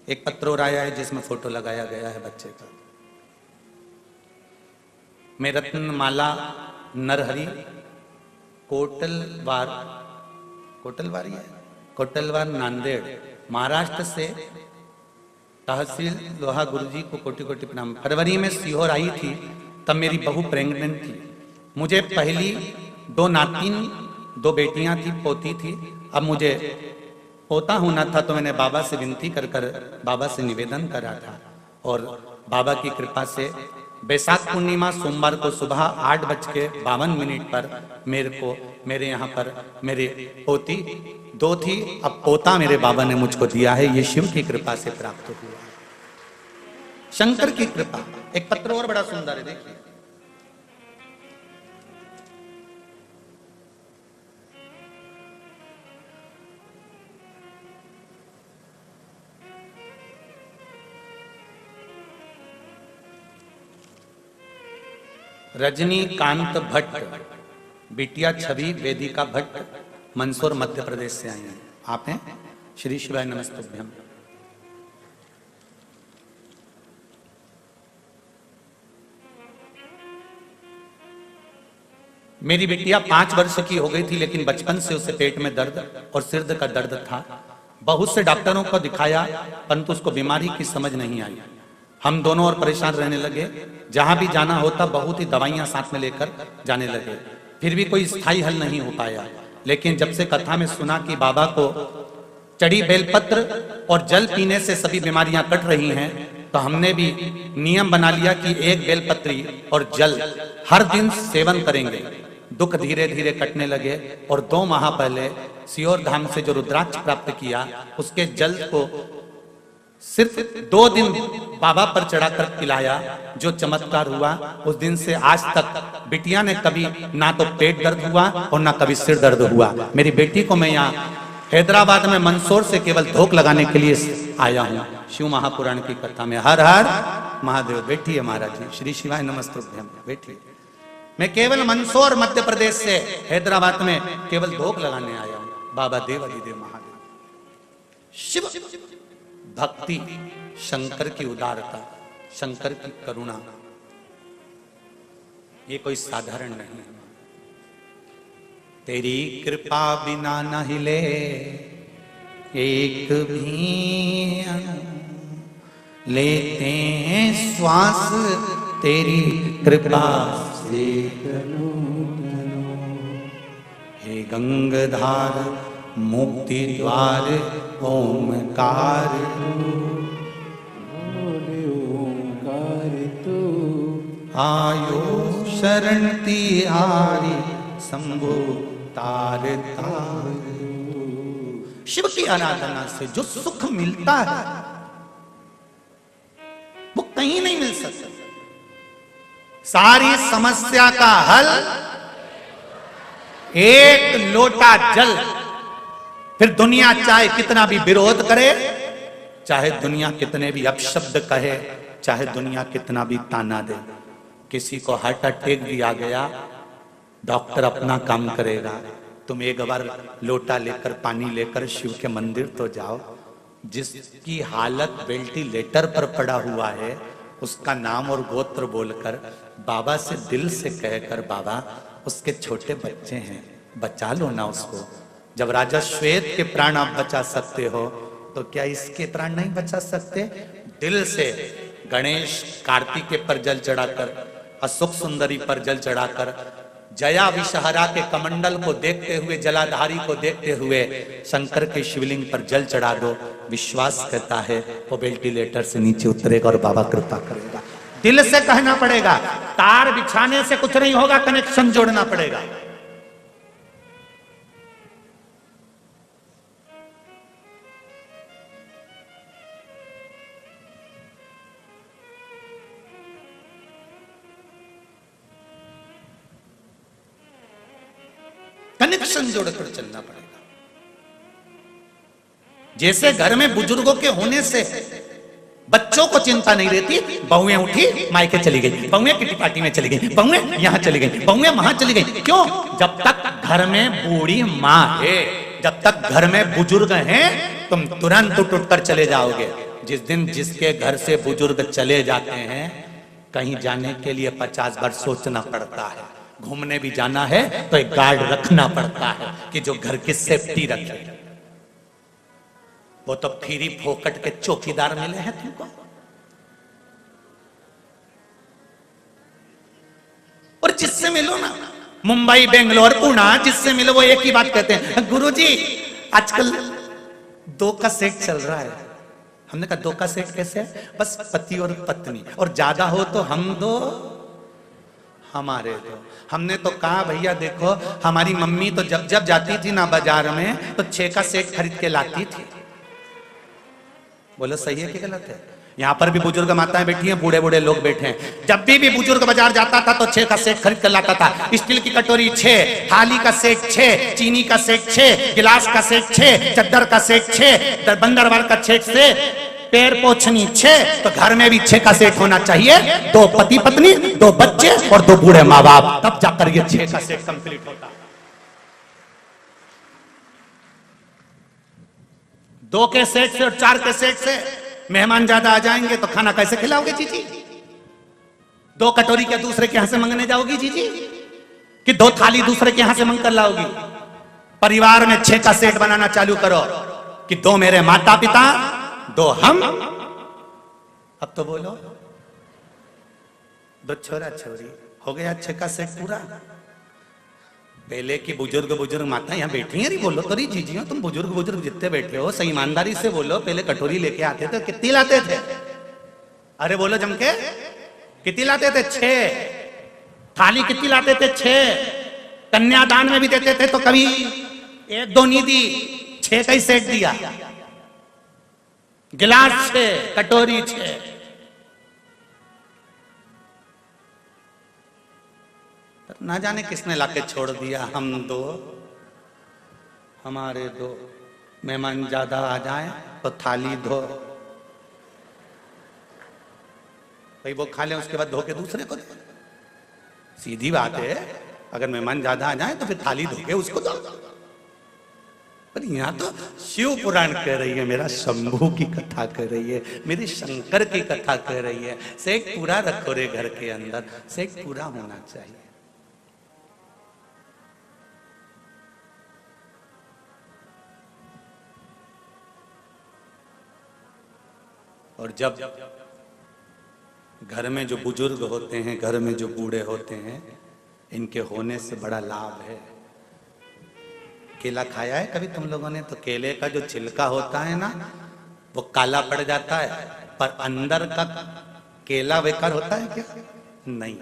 एक पत्र और आया है जिसमें फोटो लगाया गया है बच्चे का। मैं रत्नमाला नरहरि कोटलवार नांदेड़ महाराष्ट्र से तहसील लोहा गुरुजी को कोटि कोटि प्रणाम। फरवरी में सीहोर आई थी, तब मेरी बहू प्रेग्नेंट थी। मुझे पहली 2 नातिन, 2 बेटियां थी, पोती थी। अब मुझे पोता होना था, तो मैंने बाबा से विनती कर बाबा से निवेदन करा था और बाबा की कृपा से बैसाख पूर्णिमा सोमवार को सुबह 8:52 पर मेरे यहाँ पर मेरी पोती 2 थी। अब पोता मेरे बाबा ने मुझको दिया है। ये शिव की कृपा से प्राप्त हुआ, शंकर की कृपा। एक पत्र और बड़ा सुंदर है, देखिए। रजनीकांत भट्ट, बिटिया छवि वेदिका भट्ट, मंदसौर मध्य प्रदेश से आई हैं। आप हैं? श्री शिवाय नमस्तुभ्यम। मेरी बिटिया 5 वर्ष की हो गई थी, लेकिन बचपन से उसे पेट में दर्द और सिर का दर्द था। बहुत से डॉक्टरों को दिखाया, परंतु उसको बीमारी की समझ नहीं आई। हम दोनों और परेशान रहने लगे। जहां भी जाना होता बहुत ही दवाइयां साथ में लेकर जाने लगे, फिर भी कोई स्थायी हल नहीं हो पाया। लेकिन जब से कथा में सुना कि बाबा को चढ़ी बेलपत्र और जल पीने से सभी बीमारियां कट रही हैं, तो हमने भी नियम बना लिया कि 1 बेलपत्री और जल हर दिन सेवन करेंगे। दुख धीरे धीरे कटने लगे और 2 माह पहले सीहोर धाम से जो रुद्राक्ष प्राप्त किया, उसके जल को सिर्फ 2 दिन बाबा पर चढ़ाकर पिलाया। जो चमत्कार हुआ, उस दिन से आज तक बिटिया ने कभी ना तो पेट दर्द हुआ और ना कभी सिर दर्द हुआ। मेरी बेटी को मैं यहाँ हैदराबाद में मंदसौर से केवल धोख लगाने के लिए आया हूँ। शिव महापुराण की कथा में हर हर महादेव। बैठिए महाराज जी, श्री शिवाय नमस्तुभ्यम। बैठिए। मैं केवल मंदसौर मध्य प्रदेश से हैदराबाद में केवल धोख लगाने आया हूँ। बाबा देव अधिदेव महादेव। शिव भक्ति, शंकर की उदारता, शंकर की करुणा, ये कोई साधारण नहीं है। तेरी कृपा बिना न हिले एक भी अणु, लेते हैं श्वास तेरी कृपा से। हे गंगाधार मुक्ति द्वार ओमकार, ओमकार तू आयो शरण तिहारी शंभु तार तार। शिव की आराधना से जो सुख मिलता है वो कहीं नहीं मिल सकता। सारी समस्या का हल एक लोटा जल। फिर दुनिया चाहे कितना भी विरोध करे, चाहे दुनिया कितने भी अपशब्द कहे, चाहे दुनिया कितना भी ताना दे, किसी को हार्ट अटैक भी आ गया, डॉक्टर अपना काम करेगा। तुम एक बार लोटा लेकर पानी लेकर शिव के मंदिर तो जाओ। जिसकी हालत वेंटिलेटर पर पड़ा हुआ है, उसका नाम और गोत्र बोलकर बाबा से दिल से कहकर, बाबा उसके छोटे बच्चे हैं, बचा लो ना उसको। जब राजा श्वेत के प्राण आप बचा सकते हो, तो क्या इसके प्राण नहीं बचा सकते? दिल से गणेश कार्तिकेय पर जल चढ़ाकर, अशोक सुंदरी पर जल चढ़ाकर, जया विषहरा के कमंडल को देखते हुए, जलाधारी को देखते हुए शंकर के शिवलिंग पर जल चढ़ा दो। विश्वास कहता है वो वेंटिलेटर से नीचे उतरेगा और बाबा कृपा करेगा। दिल से कहना पड़ेगा, तार बिछाने से कुछ नहीं होगा, कनेक्शन जोड़ना पड़ेगा। कनेक्शन जोड़कर चलना पड़ेगा। जैसे घर में बुजुर्गों के होने से बच्चों को चिंता नहीं रहती, बहुएं उठी मायके चली गई, बहुएं किटी पार्टी में चली गई, बहुएं यहां चली गई, बहुएं वहां चली गई। क्यों? जब तक घर में बूढ़ी माँ है, जब तक घर में बुजुर्ग हैं, तुम तुरंत उठकर चले जाओगे। जिस दिन जिसके घर से बुजुर्ग चले जाते हैं, कहीं जाने के लिए 50 बार सोचना पड़ता है। घूमने भी जाना है तो एक गार्ड रखना पड़ता है कि जो घर की सेफ्टी रखे। वो तो फ्री फोकट के चौकीदार मिले हैं तुमको। और जिससे मिलो ना, मुंबई, बेंगलोर, पुणे, जिससे मिलो वो एक ही बात कहते हैं, गुरुजी आजकल 2 का सेट चल रहा है। हमने कहा 2 का सेट कैसे है? बस पति और पत्नी, और ज्यादा हो तो हम 2 हमारे 2। हमने तो कहा भैया देखो, हमारी मम्मी तो जब जब जाती थी ना बाजार में, तो 6 का सेट खरीद के लाती थी। बोलो सही है कि गलत है? यहाँ पर भी बुजुर्ग माताएं बैठी हैं, बूढ़े बूढ़े लोग बैठे हैं। जब भी बुजुर्ग बाजार जाता था तो 6 का सेट खरीद कर लाता था। स्टील की कटोरी 6, थाली का सेट 6, चीनी का सेट 6, गिलास का सेट 6, चद्दर का सेट 6, बंदरवाल का सेट से पैर पोछनी 6। तो घर में भी 6 का सेट होना चाहिए। 2 पति पत्नी, 2 बच्चे और 2 बूढ़े माँ बाप, तब जाकर ये 6 का सेट कंप्लीट होता। 2 के सेट से और 4 के सेट से मेहमान ज्यादा आ जाएंगे तो खाना कैसे खिलाओगे जीजी? 2 कटोरी के दूसरे के यहां से मंगने जाओगी जीजी, कि 2 थाली दूसरे के यहां से मंग कर लाओगी? परिवार में 6 का सेट बनाना चालू करो कि 2 मेरे माता पिता, 2 हम। अब तो बोलो 2 छोरा छोरी, हो गया 6 का सेट पूरा। पहले की बुजुर्ग माता यहाँ बैठी हैं, बोलो तो रही जीजियो, तुम बुजुर्ग जितने बैठे हो सही ईमानदारी से बोलो, पहले कटोरी लेके आते थे, कितनी लाते थे? अरे बोलो जम के, कितनी लाते थे? 6। थाली कितनी लाते थे? 6। कन्यादान में भी देते थे तो कभी 1-2 नहीं दी, 6 का ही सेट दिया। गिलास 6, कटोरी 6। ना जाने किसने लाके छोड़ दिया। हम 2, हमारे 2, मेहमान ज्यादा आ जाए तो थाली धो, भाई वो खा ले, उसके बाद धो के दूसरे को दे। सीधी बात है, अगर मेहमान ज्यादा आ जाए तो फिर थाली धो के उसको दो। पर यहाँ तो शिव पुराण कह रही है, मेरा शंभू की कथा कह रही है, मेरी शंकर की कथा कह रही है। सेठ पूरा रखो रे घर के अंदर, सेठ पूरा होना चाहिए। और जब घर में जो बुजुर्ग होते हैं, घर में जो बूढ़े होते हैं, इनके होने से बड़ा लाभ है। केला खाया है कभी तुम लोगों ने? तो केले का जो छिलका होता है ना, वो काला पड़ जाता है, पर अंदर का केला बेकार होता है क्या? नहीं,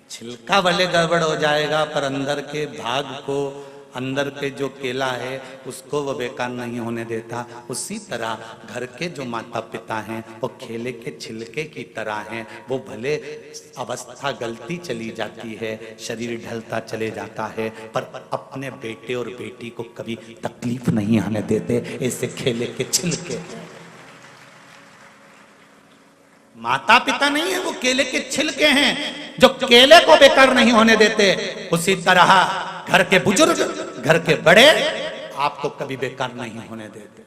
छिलका भले गड़बड़ हो जाएगा पर अंदर के भाग को अंदर के जो केला है उसको वो बेकार नहीं होने देता, उसी तरह घर के जो माता पिता हैं वो केले के छिलके की तरह हैं। वो भले अवस्था गलती चली जाती है, शरीर ढलता चले जाता है, पर अपने बेटे और बेटी को कभी तकलीफ नहीं आने देते। ऐसे केले के छिलके, माता पिता नहीं है, वो केले के छिलके हैं जो केले को बेकार नहीं होने देते। उसी तरह घर के बुजुर्ग, घर के बड़े आपको कभी बेकार नहीं होने देते।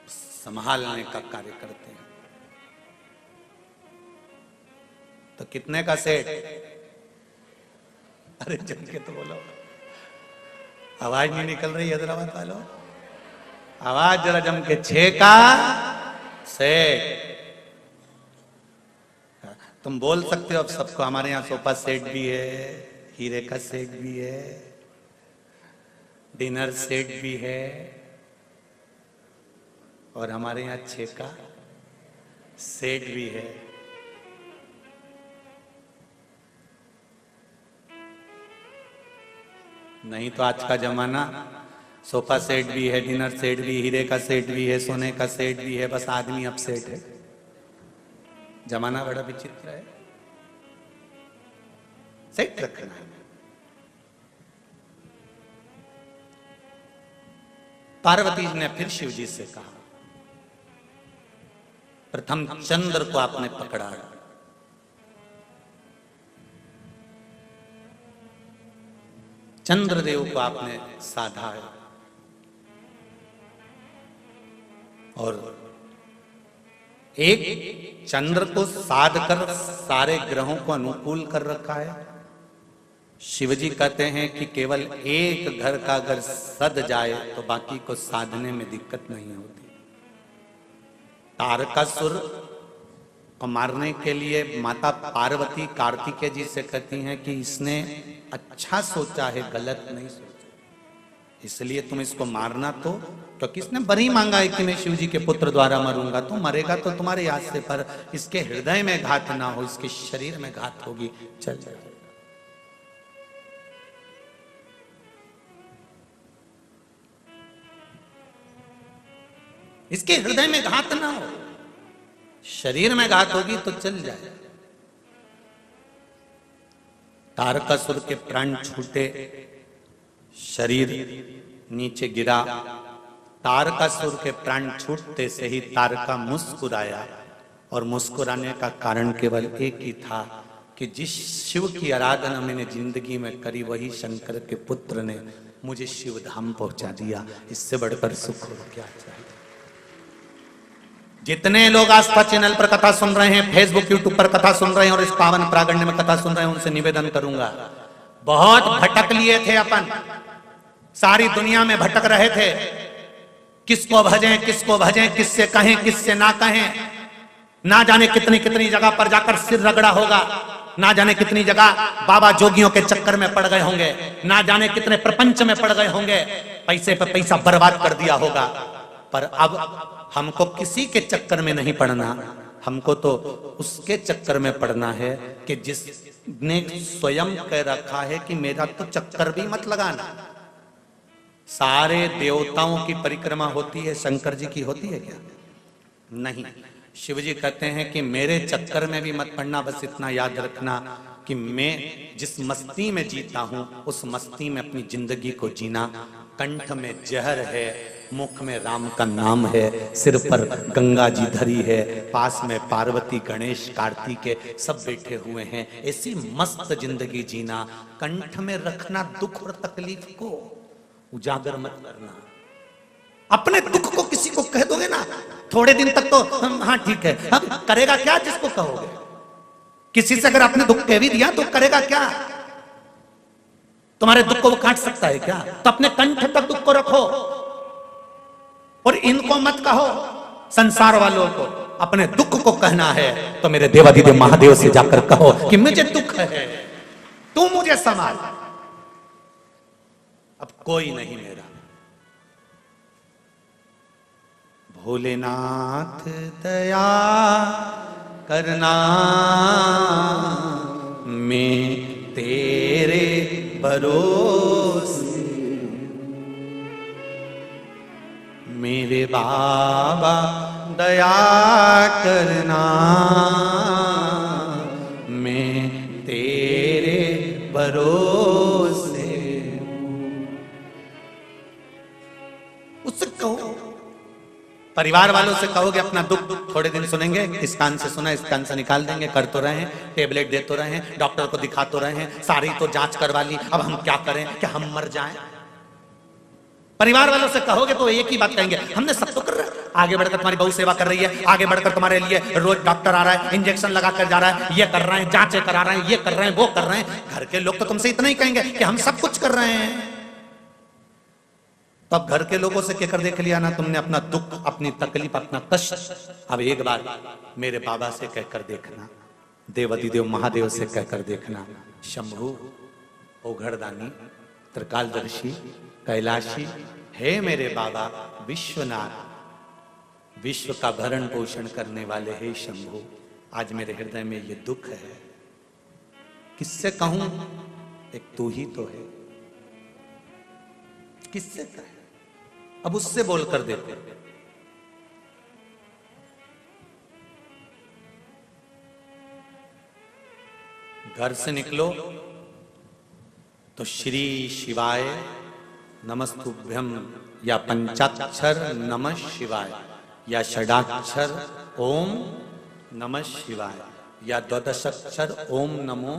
संभालने का कार्य करते हैं। तो कितने का सेट? अरे जम के तो बोलो, आवाज नहीं निकल रही हैदराबाद वालों, आवाज जरा जम के। 6 का सेट। तुम बोल सकते हो अब सबको, हमारे यहाँ सोफा सेट भी है, हीरे का सेट भी है, डिनर सेट भी है, और हमारे यहाँ 6 का सेट भी है। नहीं तो आज का जमाना सोफा सेट भी है, डिनर सेट भी, हीरे का सेट भी है, सोने का सेट भी है, बस आदमी अब सेट है। जमाना बड़ा विचित्र है। सेट रखना है। पार्वती जी ने फिर शिव जी से कहा, प्रथम चंद्र को आपने पकड़ा, चंद्रदेव को आपने साधा है, और एक चंद्र को साध कर सारे ग्रहों को अनुकूल कर रखा है। शिवजी कहते हैं कि केवल एक घर का अगर सद जाए तो बाकी को साधने में दिक्कत नहीं होती। तारकासुर को मारने के लिए माता पार्वती कार्तिकेय जी से कहती हैं कि इसने अच्छा सोचा है, गलत नहीं सोचा, इसलिए तुम इसको मारना। तो क्योंकि इसने बरी मांगा है कि मैं शिव जी के पुत्र द्वारा मरूंगा, तो मरेगा तो तुम्हारे याद से, पर इसके हृदय में घात ना हो, इसके शरीर में घात होगी, चल जाएगा। इसके हृदय में घात ना हो, शरीर में घात होगी तो चल जाए। तारकासुर के प्राण छूटे, शरीर नीचे गिरा। तारकासुर के प्राण छूटते से ही तारका मुस्कुराया, और मुस्कुराने का कारण केवल एक ही था कि जिस शिव की आराधना मैंने जिंदगी में करी, वही शंकर के पुत्र ने मुझे शिव धाम पहुंचा दिया। इससे बढ़कर सुख हो क्या चाहिए। जितने लोग आस्था चैनल पर कथा सुन रहे हैं, फेसबुक यूट्यूब पर कथा सुन रहे हैं, और इस पावन प्रागण्य में कथा सुन रहे हैं, उनसे निवेदन करूंगा, बहुत भटक लिए थे अपन, सारी दुनिया में भटक रहे थे, किसको भजें किसको भजें, किससे कहें किससे ना कहें, ना जाने कितनी कितनी जगह पर जाकर सिर रगड़ा होगा, ना जाने कितनी जगह बाबा जोगियों के चक्कर में पड़ गए होंगे, ना जाने कितने प्रपंच में पड़ गए होंगे, पैसे पे पैसा बर्बाद कर दिया होगा। पर अब हमको किसी के चक्कर में नहीं पड़ना, हमको तो उसके चक्कर में पड़ना है कि जिसने स्वयं कह रखा है कि मेरा तो चक्कर भी मत लगाना। सारे देवताओं की परिक्रमा होती है, शंकर जी की होती है क्या? नहीं। शिव जी कहते हैं कि मेरे चक्कर में भी मत पड़ना, बस इतना याद रखना कि मैं जिस मस्ती में जीता हूं उस मस्ती में अपनी जिंदगी को जीना। कंठ में जहर है, मुख में राम का नाम है, सिर पर गंगा जी धरी है, पास में पार्वती गणेश कार्तिकेय सब बैठे हुए हैं। ऐसी मस्त जिंदगी जीना, कंठ में रखना दुख और तकलीफ को, उजागर मत करना। अपने दुख को किसी को कह दोगे ना, थोड़े दिन तक तो हाँ ठीक है, अब करेगा क्या जिसको कहोगे? किसी से अगर आपने दुख कह भी दिया तो करेगा क्या? तुम्हारे दुख को वो काट सकता है क्या? तो अपने कंठ तक दुख को रखो, और इनको मत कहो। संसार वालों को अपने दुख को कहना है तो मेरे देवाधिदेव महादेव से जाकर कहो कि मुझे दुख है, तू मुझे संभाल, अब कोई नहीं मेरा। भोलेनाथ दया करना, मैं तेरे भरोसे, मेरे बाबा दया करना, मैं तेरे भरोसे। उससे कहो, परिवार वालों से कहोगे अपना दुख थोड़े दिन सुनेंगे, इस कान से सुना इस कान से निकाल देंगे, कर तो रहे हैं, टेबलेट दे तो रहे हैं, डॉक्टर को दिखा तो रहे हैं, सारी तो जांच करवा ली, अब हम क्या करें, क्या हम मर जाएं? परिवार वालों से कहोगे तो एक ही बात कहेंगे, हमने सब तो कर रहा है, आगे बढ़कर तुम्हारी बहू सेवा कर रही है, आगे बढ़कर तुम्हारे लिए रोज डॉक्टर आ रहा है, इंजेक्शन लगा कर जा रहा है, ये कर रहे हैं, जांचें करा रहे हैं, ये कर रहे हैं, वो कर रहे हैं। घर के लोग तो तुमसे इतना ही कहेंगे कि हम सब कुछ कर रहे हैं। तो अब घर के लोगों से कहकर देख लिया ना तुमने अपना दुख, अपनी तकलीफ, अपना कष्ट। अब एक बार मेरे बाबा से कहकर देखना, देवाधिदेव महादेव से कहकर देखना, शंभु ओघड़दानी त्रिकालदर्शी कैलाशी, हे मेरे बाबा विश्वनाथ, विश्व का भरण पोषण करने वाले हे शंभु, आज मेरे हृदय में ये दुख है, किससे कहूं? एक तू ही तो है, किससे कहे? अब उससे बोलकर देते। घर से निकलो तो श्री शिवाय नमस्तुभ्यम या पंचाक्षर नमः शिवाय या षडाक्षर ओम नमः शिवाय या द्वादशाक्षर ओम नमो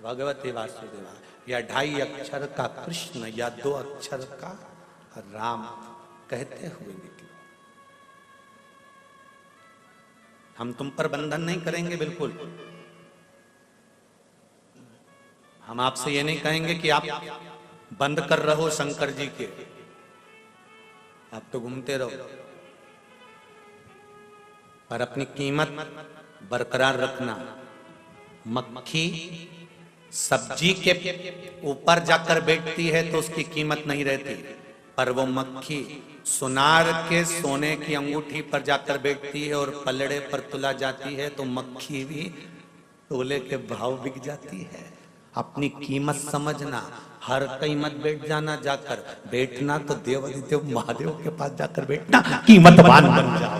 भगवते वासुदेवाय या 2.5 अक्षर का कृष्ण या 2 अक्षर का राम कहते हुए निकलो। हम तुम पर बंधन नहीं करेंगे, बिल्कुल। हम आपसे ये नहीं कहेंगे कि आप बंद कर रहो शंकर जी के, आप तो घूमते रहो, पर अपनी कीमत बरकरार रखना। मक्खी सब्जी के ऊपर जाकर बैठती है तो उसकी कीमत नहीं रहती, पर वो मक्खी सुनार के सोने की अंगूठी पर जाकर बैठती है और पलड़े पर तुला जाती है तो मक्खी भी तोले के भाव बिक जाती है। अपनी कीमत समझना, हर कीमत बैठ जाना, जाकर बैठना तो देवाधिदेव महादेव के पास जाकर बैठना, कीमतवान बन जाओ।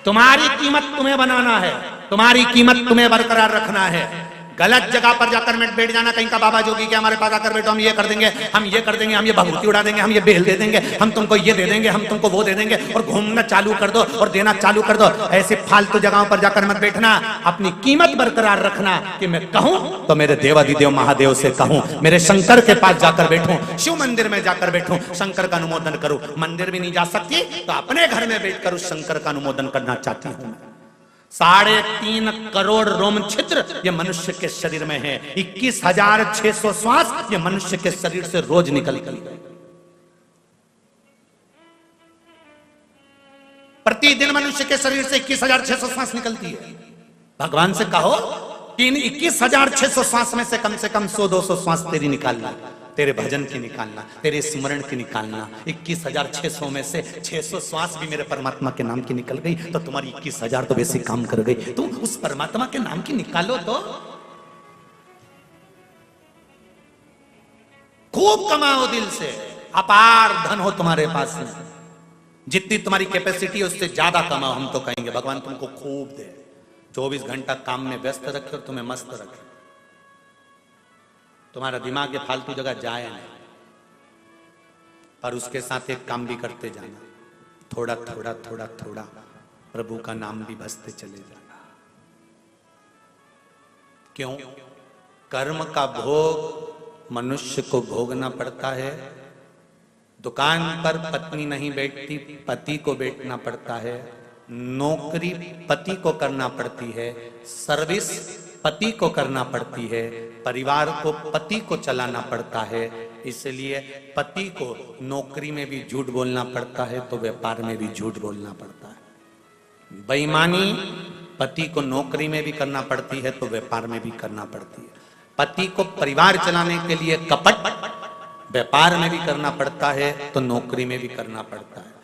तुम्हारी कीमत तुम्हें बनाना है, तुम्हारी कीमत तुम्हें बरकरार रखना है। गलत जगह पर जाकर बैठ जाना, कहीं का बाबा जोगी के हमारे पास आकर बैठो, हम ये कर देंगे, हम ये कर देंगे, हम ये भभूति उड़ा देंगे, हम ये बेल दे देंगे, हम तुमको ये दे देंगे, हम तुमको वो दे देंगे, और घूमना चालू कर दो और देना चालू कर दो। ऐसे फालतू जगहों पर जाकर मत बैठना, अपनी कीमत बरकरार रखना कि मैं कहूं तो मेरे देवाधिदेव महादेव से कहूं, मेरे शंकर के पास जाकर बैठूं, शिव मंदिर में जाकर बैठूं, शंकर का अनुमोदन करूं। मंदिर भी नहीं जा सकती तो अपने घर में बैठकर उस शंकर का अनुमोदन करना चाहती हूं। 3.5 करोड़ रोम छिद्र ये मनुष्य के शरीर में है, 21,600 श्वास ये मनुष्य के शरीर से रोज निकलती है। प्रतिदिन मनुष्य के शरीर से 21,600 श्वास निकलती है। भगवान से कहो कि इन 21,600 श्वास में से कम 100-200 श्वास तेरी निकालना, तेरे भजन की निकालना, तेरे स्मरण की निकालना। 21,600 में से 600 श्वास भी मेरे परमात्मा के नाम की निकल गई तो तुम्हारी 21,000 तो वैसे काम कर गई। तुम उस परमात्मा के नाम की निकालो तो खूब कमाओ दिल से, अपार धन हो तुम्हारे पास में, जितनी तुम्हारी कैपेसिटी है उससे ज्यादा कमाओ। हम तो कहेंगे भगवान तुमको खूब दे, 24 घंटा काम में व्यस्त रखे और तुम्हें मस्त रखे, तुम्हारा दिमाग ये फालतू जगह जाए नहीं, पर उसके साथ एक काम भी करते जाना, थोड़ा थोड़ा थोड़ा थोड़ा प्रभु का नाम भी भजते चले जाना। क्यों? कर्म का भोग मनुष्य को भोगना पड़ता है। दुकान पर पत्नी नहीं बैठती, पति को बैठना पड़ता है। नौकरी पति को करना पड़ती है, सर्विस पति को करना पड़ती है, परिवार को पति को चलाना पड़ता है। इसलिए पति को नौकरी में भी झूठ बोलना पड़ता है तो व्यापार में भी झूठ बोलना पड़ता है। बेईमानी पति को नौकरी में भी करना पड़ती है तो व्यापार में भी करना पड़ती है। पति को परिवार चलाने के लिए कपट व्यापार में भी करना पड़ता है तो नौकरी में भी करना पड़ता है।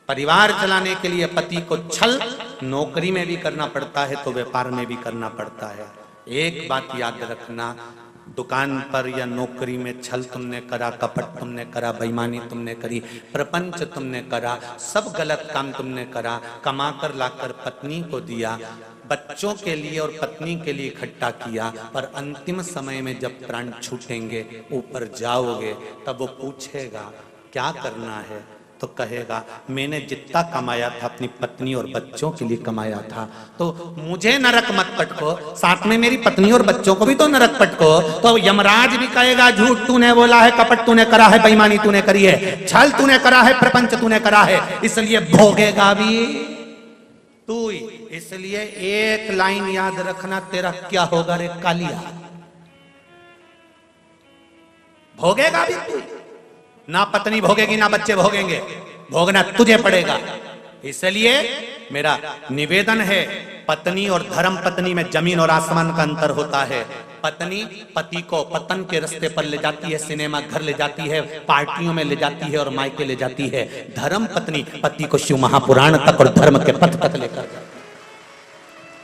परिवार चलाने के लिए पति को छल नौकरी में भी करना पड़ता है तो व्यापार में भी करना पड़ता है। एक बात याद रखना, दुकान पर या नौकरी में छल तुमने करा, कपट तुमने करा, बेईमानी तुमने करी, प्रपंच तुमने करा, सब गलत काम तुमने करा, कमा कर लाकर पत्नी को दिया, बच्चों के लिए और पत्नी के लिए इकट्ठा किया, पर अंतिम समय में जब प्राण छूटेंगे, ऊपर जाओगे, तब वो पूछेगा क्या करना है, तो कहेगा मैंने जितना कमाया था अपनी पत्नी और बच्चों के लिए कमाया था, तो मुझे नरक मत पटको, साथ में मेरी पत्नी और बच्चों को भी तो नरक पटको। तो यमराज भी कहेगा झूठ तूने बोला है, कपट तूने करा है, बेईमानी तूने करी है, छल तूने करा है, प्रपंच तूने करा है, इसलिए भोगेगा भी तू ही। इसलिए एक लाइन याद रखना, तेरा क्या होगा रे कालिया, भोगेगा भी तू, ना पत्नी भोगेगी ना बच्चे भोगेंगे, भोगना तुझे पड़ेगा। इसलिए मेरा निवेदन है, पत्नी और धर्म पत्नी में जमीन और आसमान का अंतर होता है। पत्नी पति को पतन के रास्ते पर ले जाती है, सिनेमा घर ले जाती है, पार्टियों में ले जाती है और मायके ले जाती है। धर्म पत्नी पति को शिव महापुराण तक और धर्म के पथ तक लेकर जाती है।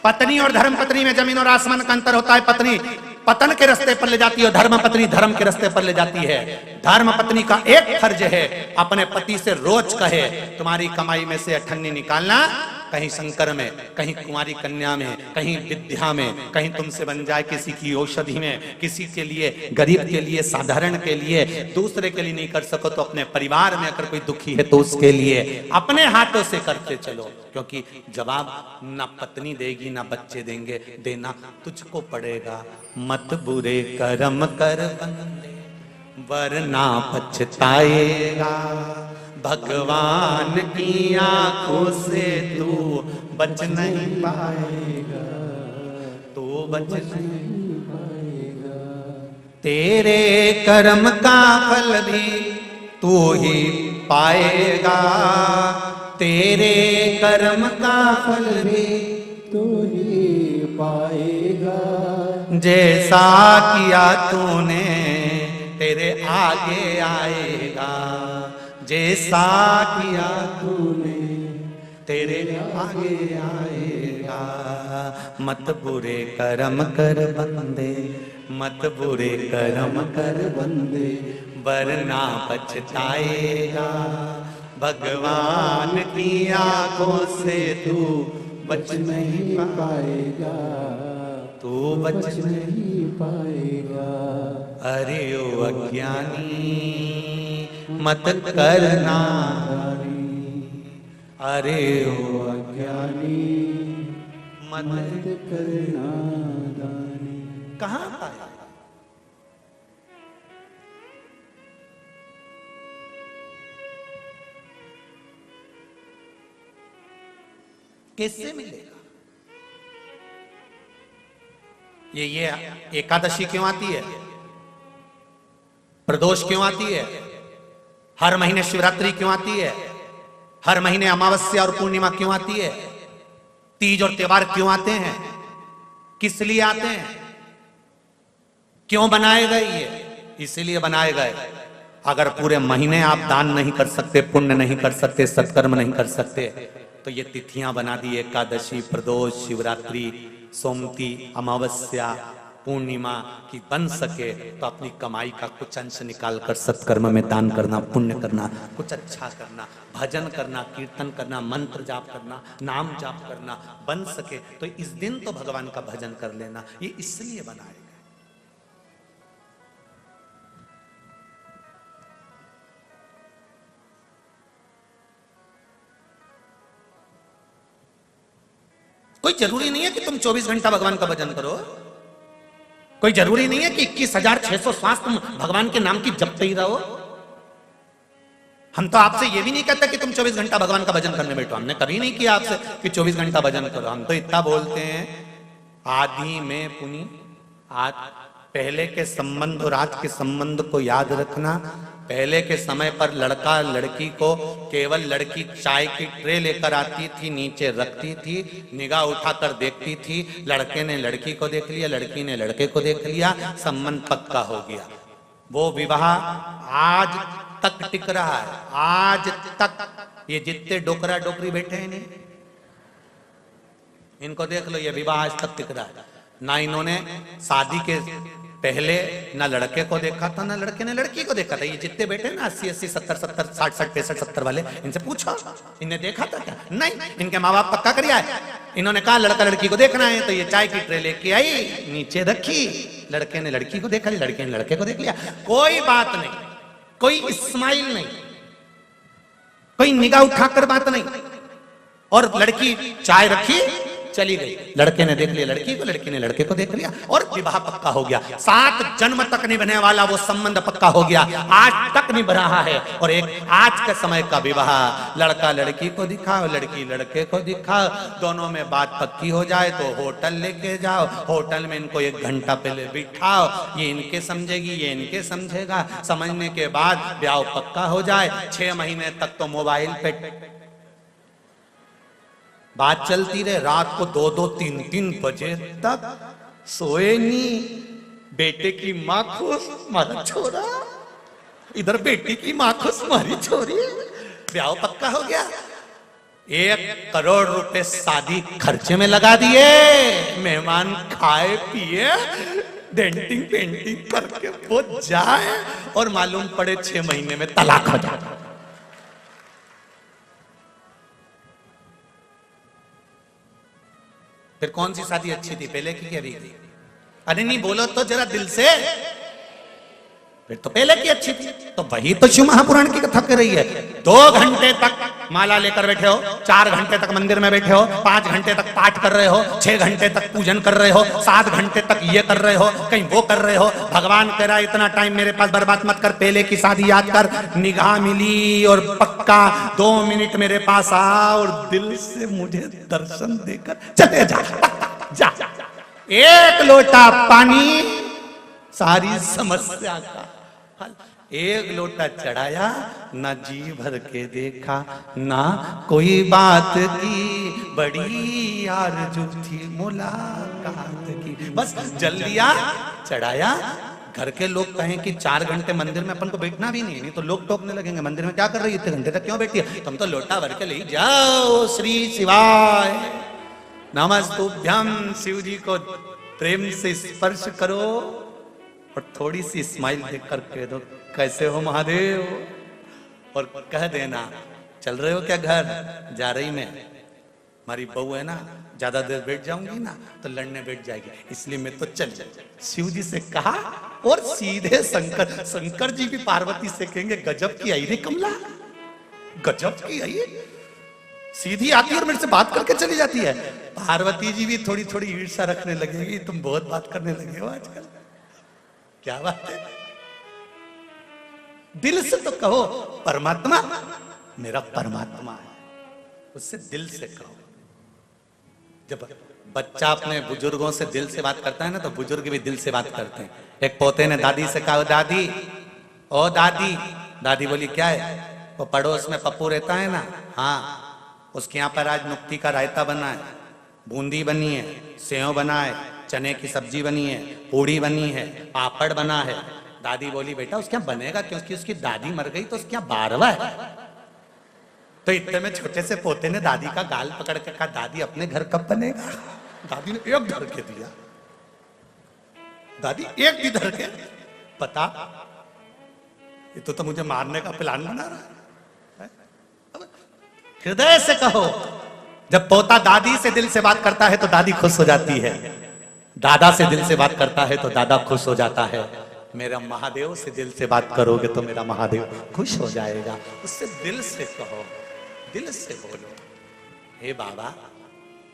पत्नी और धर्म पत्नी में जमीन और आसमान का अंतर होता है। पत्नी पतन के रास्ते पर ले जाती है, धर्म पत्नी धर्म के रास्ते पर ले जाती है। धर्म पत्नी का एक फर्ज है, अपने पति से रोज कहे तुम्हारी कमाई में से अठन्नी निकालना, कहीं शंकर में, कहीं कुंवारी कन्या में, कहीं विद्या में, कहीं तुमसे बन जाए किसी की औषधि में, किसी के लिए, गरीब के लिए, साधारण के लिए, दूसरे के लिए नहीं कर सको तो अपने परिवार में अगर कोई दुखी है तो उसके लिए अपने हाथों से करते चलो, क्योंकि जवाब ना पत्नी देगी ना बच्चे देंगे, देना तुझको पड़ेगा। मत बुरे कर्म कर बंदे वरना पछताएगा, भगवान की आंखों से तू बच नहीं पाएगा, तू बच नहीं पाएगा। तेरे कर्म का फल भी तू ही पाएगा, तेरे कर्म का फल भी तू ही पाएगा। जैसा किया तूने तेरे आगे आएगा, जैसा किया तूने तेरे आगे आएगा। मत बुरे कर्म कर बंदे, मत बुरे कर्म कर बंदे वरना पछताएगा, भगवान की आंखों से तू बच नहीं पाएगा, तू बच नहीं पाएगा। अरे ओ अज्ञानी मत करना, अरे ओ अज्ञानी मत करना। कहाँ पाया? कैसे मिलेगा? ये एकादशी क्यों आती है? प्रदोष क्यों आती है? हर महीने शिवरात्रि क्यों आती है? हर महीने अमावस्या और पूर्णिमा क्यों आती है? तीज और त्योहार क्यों आते हैं? किस लिए आते हैं? क्यों बनाए गए? ये इसीलिए बनाए गए। अगर पूरे महीने आप दान नहीं कर सकते, पुण्य नहीं कर सकते, सत्कर्म नहीं कर सकते, तो ये तिथियां बना दी, एकादशी, प्रदोष, शिवरात्रि, सोमती, अमावस्या, पूर्णिमा की बन सके तो अपनी कमाई का कुछ अंश निकाल कर सत्कर्म में दान करना, पुण्य करना, कुछ अच्छा करना, भजन करना, कीर्तन करना, मंत्र जाप करना, नाम जाप करना, बन सके तो इस दिन तो भगवान का भजन कर लेना। ये इसलिए बनाए गए। कोई जरूरी नहीं है कि तुम 24 घंटा भगवान का भजन करो, कोई जरूरी नहीं है कि 21,600 श्वास तुम भगवान के नाम की जपते ही रहो। हम तो आपसे ये भी नहीं कहते कि तुम 24 घंटा भगवान का भजन करने बैठो, हमने कभी नहीं किया आपसे कि 24 घंटा भजन करो। हम तो इतना बोलते हैं, आदि में पुनि, आज पहले के संबंध और आज के संबंध को याद रखना। पहले के समय पर लड़का लड़की को केवल लड़की चाय की ट्रे लेकर आती थी, नीचे रखती थी, निगाह उठाकर देखती थी, लड़के ने लड़की को देख लिया, लड़की ने लड़के को देख लिया, संबंध पक्का हो गया। वो विवाह आज तक टिक रहा है, आज तक। ये जितने डोकरा डोकरी बैठे हैं नहीं, इनको देख लो, ये विवाह आज तक टिक रहा है। ना इन्होंने शादी के पहले ना लड़के को देखा था ना लड़के ने लड़की को देखा था। ये जितने बैठे ना 80-80, 70-70, 60-60, 65-70 वाले, इनसे पूछो इन्हें देखा था क्या? नहीं, इनके माँ बाप पक्का कर आए। इन्होंने कहा लड़का लड़की को देखना है, तो ये चाय की ट्रे लेके आई, नीचे रखी, लड़के ने लड़की को देखा, लड़के ने लड़के को देख लिया। कोई बात नहीं, कोई स्माइल नहीं, कोई निगाह उठाकर बात नहीं, और लड़की चाय रखी चली गई। लड़के ने देख लिया लड़की को, लड़की ने लड़के को देख लिया, और विवाह पक्का हो गया। 7 जन्म तक निभने वाला वो संबंध पक्का हो गया, आज तक निभ रहा है। और एक आज के समय का विवाह, लड़का लड़की को दिखाओ, लड़की लड़के को दिखाओ, दोनों में बात पक्की हो जाए तो होटल लेके जाओ, होटल में इनको 1 घंटा पहले बिठाओ, ये इनके समझेगी, ये इनके समझेगा, समझने के बाद ब्याह पक्का हो जाए। 6 महीने तक तो मोबाइल पे बात चलती रहे, रात को 2-2, 3-3 बजे तक सोए नहीं। बेटे की माँ खुश, मारा छोरा, इधर बेटी की माँ खुश, मारी छोरी, ब्याह पक्का हो गया। 1 करोड़ रुपए शादी खर्चे में लगा दिए, मेहमान खाए पिए, डेंटिंग पेंटिंग करके वो जाए, और मालूम पड़े 6 महीने में तलाक हो जाए। फिर कौन सी शादी अच्छी थी, पहले की अभी की? अरे नहीं बोलो तो जरा दिल से, फिर तो पहले की अच्छी थी। तो वही तो शिव महापुराण की कथा कर रही है। 2 घंटे तक माला लेकर बैठे हो, 4 घंटे तक मंदिर में बैठे हो, 5 घंटे तक पाठ कर रहे हो, 6 घंटे तक पूजन कर रहे हो, 7 घंटे तक ये कर रहे हो, कहीं वो कर रहे हो। भगवान कह रहा है इतना टाइम मेरे पास बर्बाद मत कर, पहले की शादी याद कर। निगाह मिली और पक्का 2 मिनट मेरे पास आ और दिल से मुझे दर्शन देकर चले जा, जा। 1 लोटा पानी सारी समस्या का हल। 1 लोटा चढ़ाया, ना जी भर के देखा, ना कोई बात की, बड़ी आरज़ू थी मुलाकात की, बस जल लिया, चढ़ाया। घर के लोग कहें कि 4 घंटे मंदिर में अपन को बैठना भी नहीं तो लोग टोकने लगेंगे, मंदिर में क्या कर रही है, इतने घंटे तक क्यों बैठी है? तुम तो लोटा भर के ले जाओ। श्री शिवाय नमस्तुभ्यम। शिव जी को प्रेम से स्पर्श करो और थोड़ी सी स्माइल देकर कह दो कैसे हो महादेव, और कह देना चल रहे हो क्या घर? जा रही मैं, हमारी बहू है ना, ज्यादा देर बैठ जाऊंगी ना तो लड़ने बैठ जाएगी, इसलिए मैं तो चल। शिव जी से कहा और सीधे शंकर जी भी पार्वती से कहेंगे गजब की आई रे कमला, गजब की आई, सीधी आती है और मेरे से बात करके चली जाती है। पार्वती जी भी थोड़ी थोड़ी ईर्ष्या रखने लगेगी, तुम बहुत बात करने लगे हो आजकल, क्या बात है? दिल से तो कहो परमात्मा मेरा परमात्मा है, उससे दिल से कहो। जब बच्चा अपने बुजुर्गों से दिल से बात करता है ना, तो बुजुर्ग भी दिल से बात करते हैं। एक पोते ने दादी से कहा, दादी ओ दादी। दादी बोली क्या है? वो पड़ोस में पप्पू रहता है ना, हाँ, उसके यहाँ पर आज नुक्ती का रायता बना है, बूंदी बनी है, सेव बना है, चने की सब्जी बनी है, पूड़ी बनी है, पापड़ बना है। दादी बोली बेटा उसके यहाँ बनेगा क्योंकि उसकी दादी मर गई तो उसके यहाँ 12वां है। तो इतने में छोटे से पोते ने दादी का गाल पकड़ के कहा, दादी अपने घर कब बनेगा? दादी ने एक धर के दिया, दादी एक भी धर के, पता ये तो मुझे मारने का प्लान बना रहा है। हृदय से कहो। जब पोता दादी से दिल से बात करता है तो दादी खुश हो जाती है, दादा से दिल से बात करता है तो दादा खुश हो जाता है। मेरा महादेव से दिल से बात करोगे तो मेरा महादेव खुश हो जाएगा। उससे दिल से कहो, दिल से बोलो, हे बाबा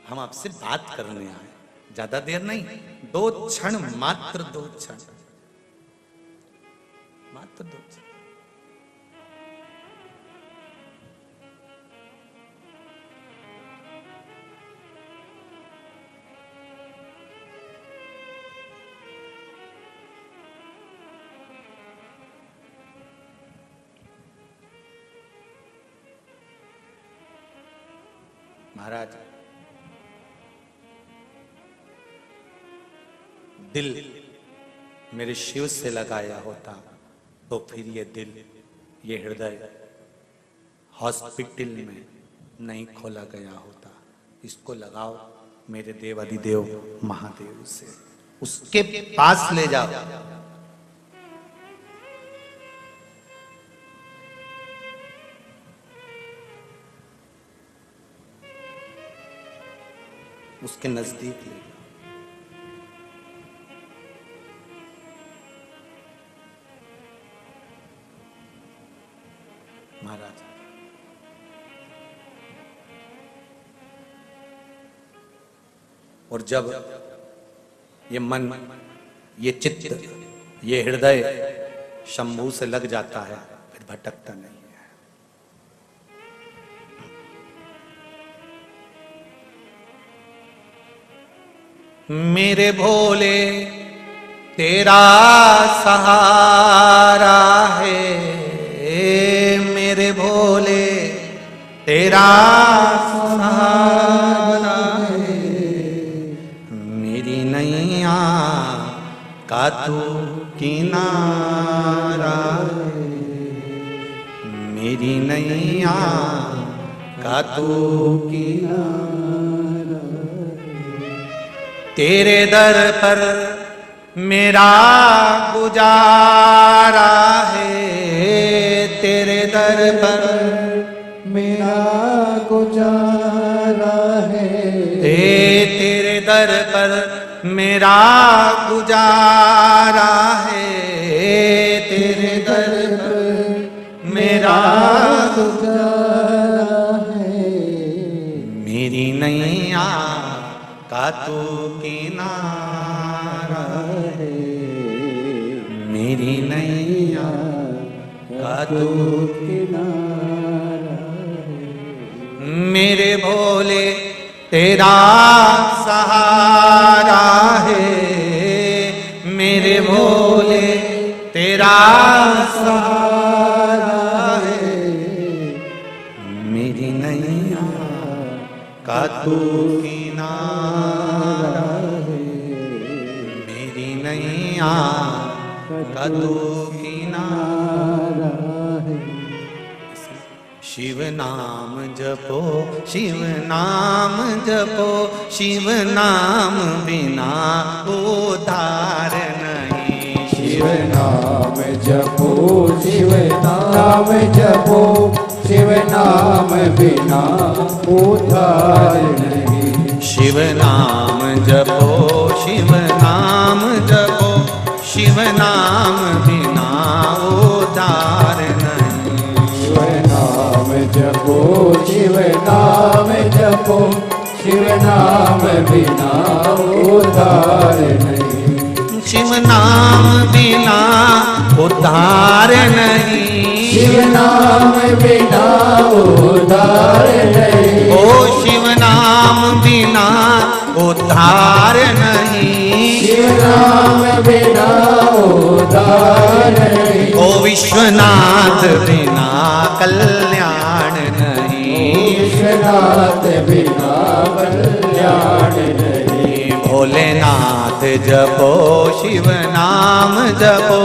हम आपसे बात करने आए, ज्यादा देर नहीं, 2 क्षण, मात्र 2 क्षण, मात्र 2 क्षण। महाराज दिल मेरे शिव से लगाया होता तो फिर ये दिल, ये हृदय हॉस्पिटल में नहीं खोला गया होता। इसको लगाओ मेरे देवाधिदेव महादेव से, उसके पास ले जाओ। उसके नजदीक ले जाओ। महाराज और जब ये मन, ये चित्त, ये हृदय शंभू से लग जाता है, फिर भटकता नहीं है। मेरे भोले तेरा सहारा है, मेरे भोले तेरा सहारा है, मेरी नैया का तू किनारा है, मेरी नैया का तू किनारा, तेरे दर पर मेरा गुजारा है, तेरे दर पर मेरा गुजारा है, तेरे दर पर मेरा गुजारा है, तेरे दर पर मेरा गुजारा है, मेरी नैया का तू किनारा है, मेरी नैया का तू किनारा है, मेरे भोले तेरा सहारा है, मेरे भोले तेरा सहारा है, मेरी नैया का तू किनारा है, मेरी नैया का तू किनारा है। शिव नाम जपो, शिव नाम जपो, शिव नाम बिना उद्धार नहीं, शिव नाम जपो, शिव नाम जपो, शिव नाम बिना उद्धार नहीं, शिव नाम जपो, शिव नाम जपो, शिव नाम बिना उद्धार नहीं, शिव नाम जपो, शिव नाम जपो, शिव नाम बिना उद्धार नहीं, शिव नाम बिना उद्धार नहीं, शिव नाम बिना उद्धार नहीं, ओ शिव नाम बिना उद्धार नहीं, शिव नाम बिना उद्धार नहीं, ओ विश्वनाथ बिना कल्याण नहीं, विश्वनाथ बिना कल्याण नहीं, भोलेनाथ जपो, शिव नाम जपो,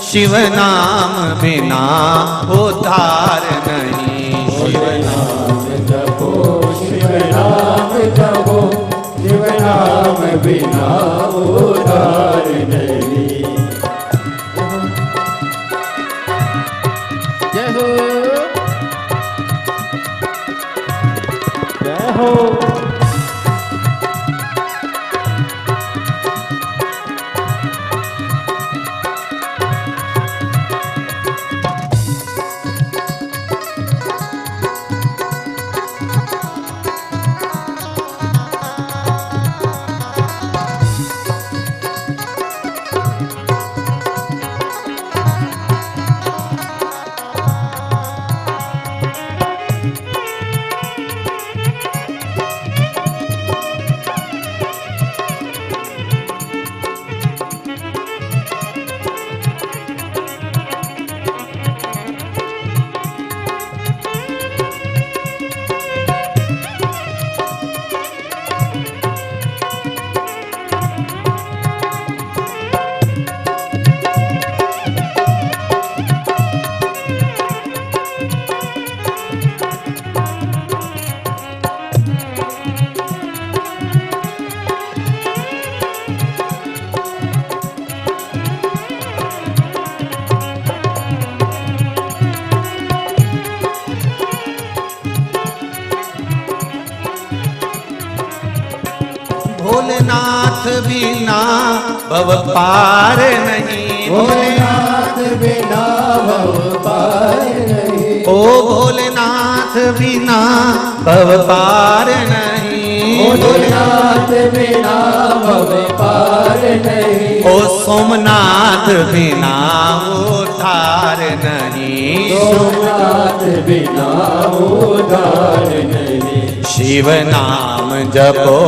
शिव नाम बिना उद्धार नहीं, शिव नाम जपो, शिव नाम जपो, शिव नाम बिना उद्धार नहीं। जय हो, जय हो। भोलेनाथ बिना भव पार नहीं। भोलेनाथ बिना भव पार नहीं। ओ भोलेनाथ बिना भव पार नहीं। भोलेनाथ बिना भव पार नहीं। ओ सोमनाथ बिना उद्धार नहीं। सोमनाथ बिना उद्धार नहीं। शिव नाम जपो,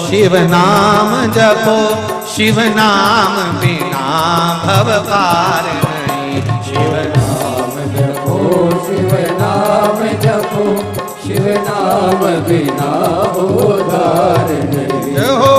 शिव नाम जपो, शिव नाम बिना भव पार नहीं। शिव नाम जपो, शिव नाम जपो, शिव नाम बिना उद्धार नहीं। जय हो।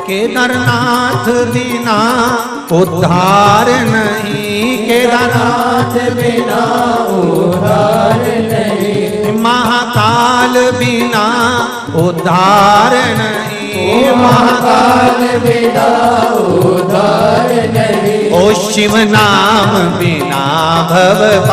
केदारनाथ बिना उद्धार नहीं। केदारनाथ बिना उद्धार नहीं। महाकाल बिना उद्धार नहीं। महाकाल बिना उद्धार नहीं। ओ शिव नाम बिना भव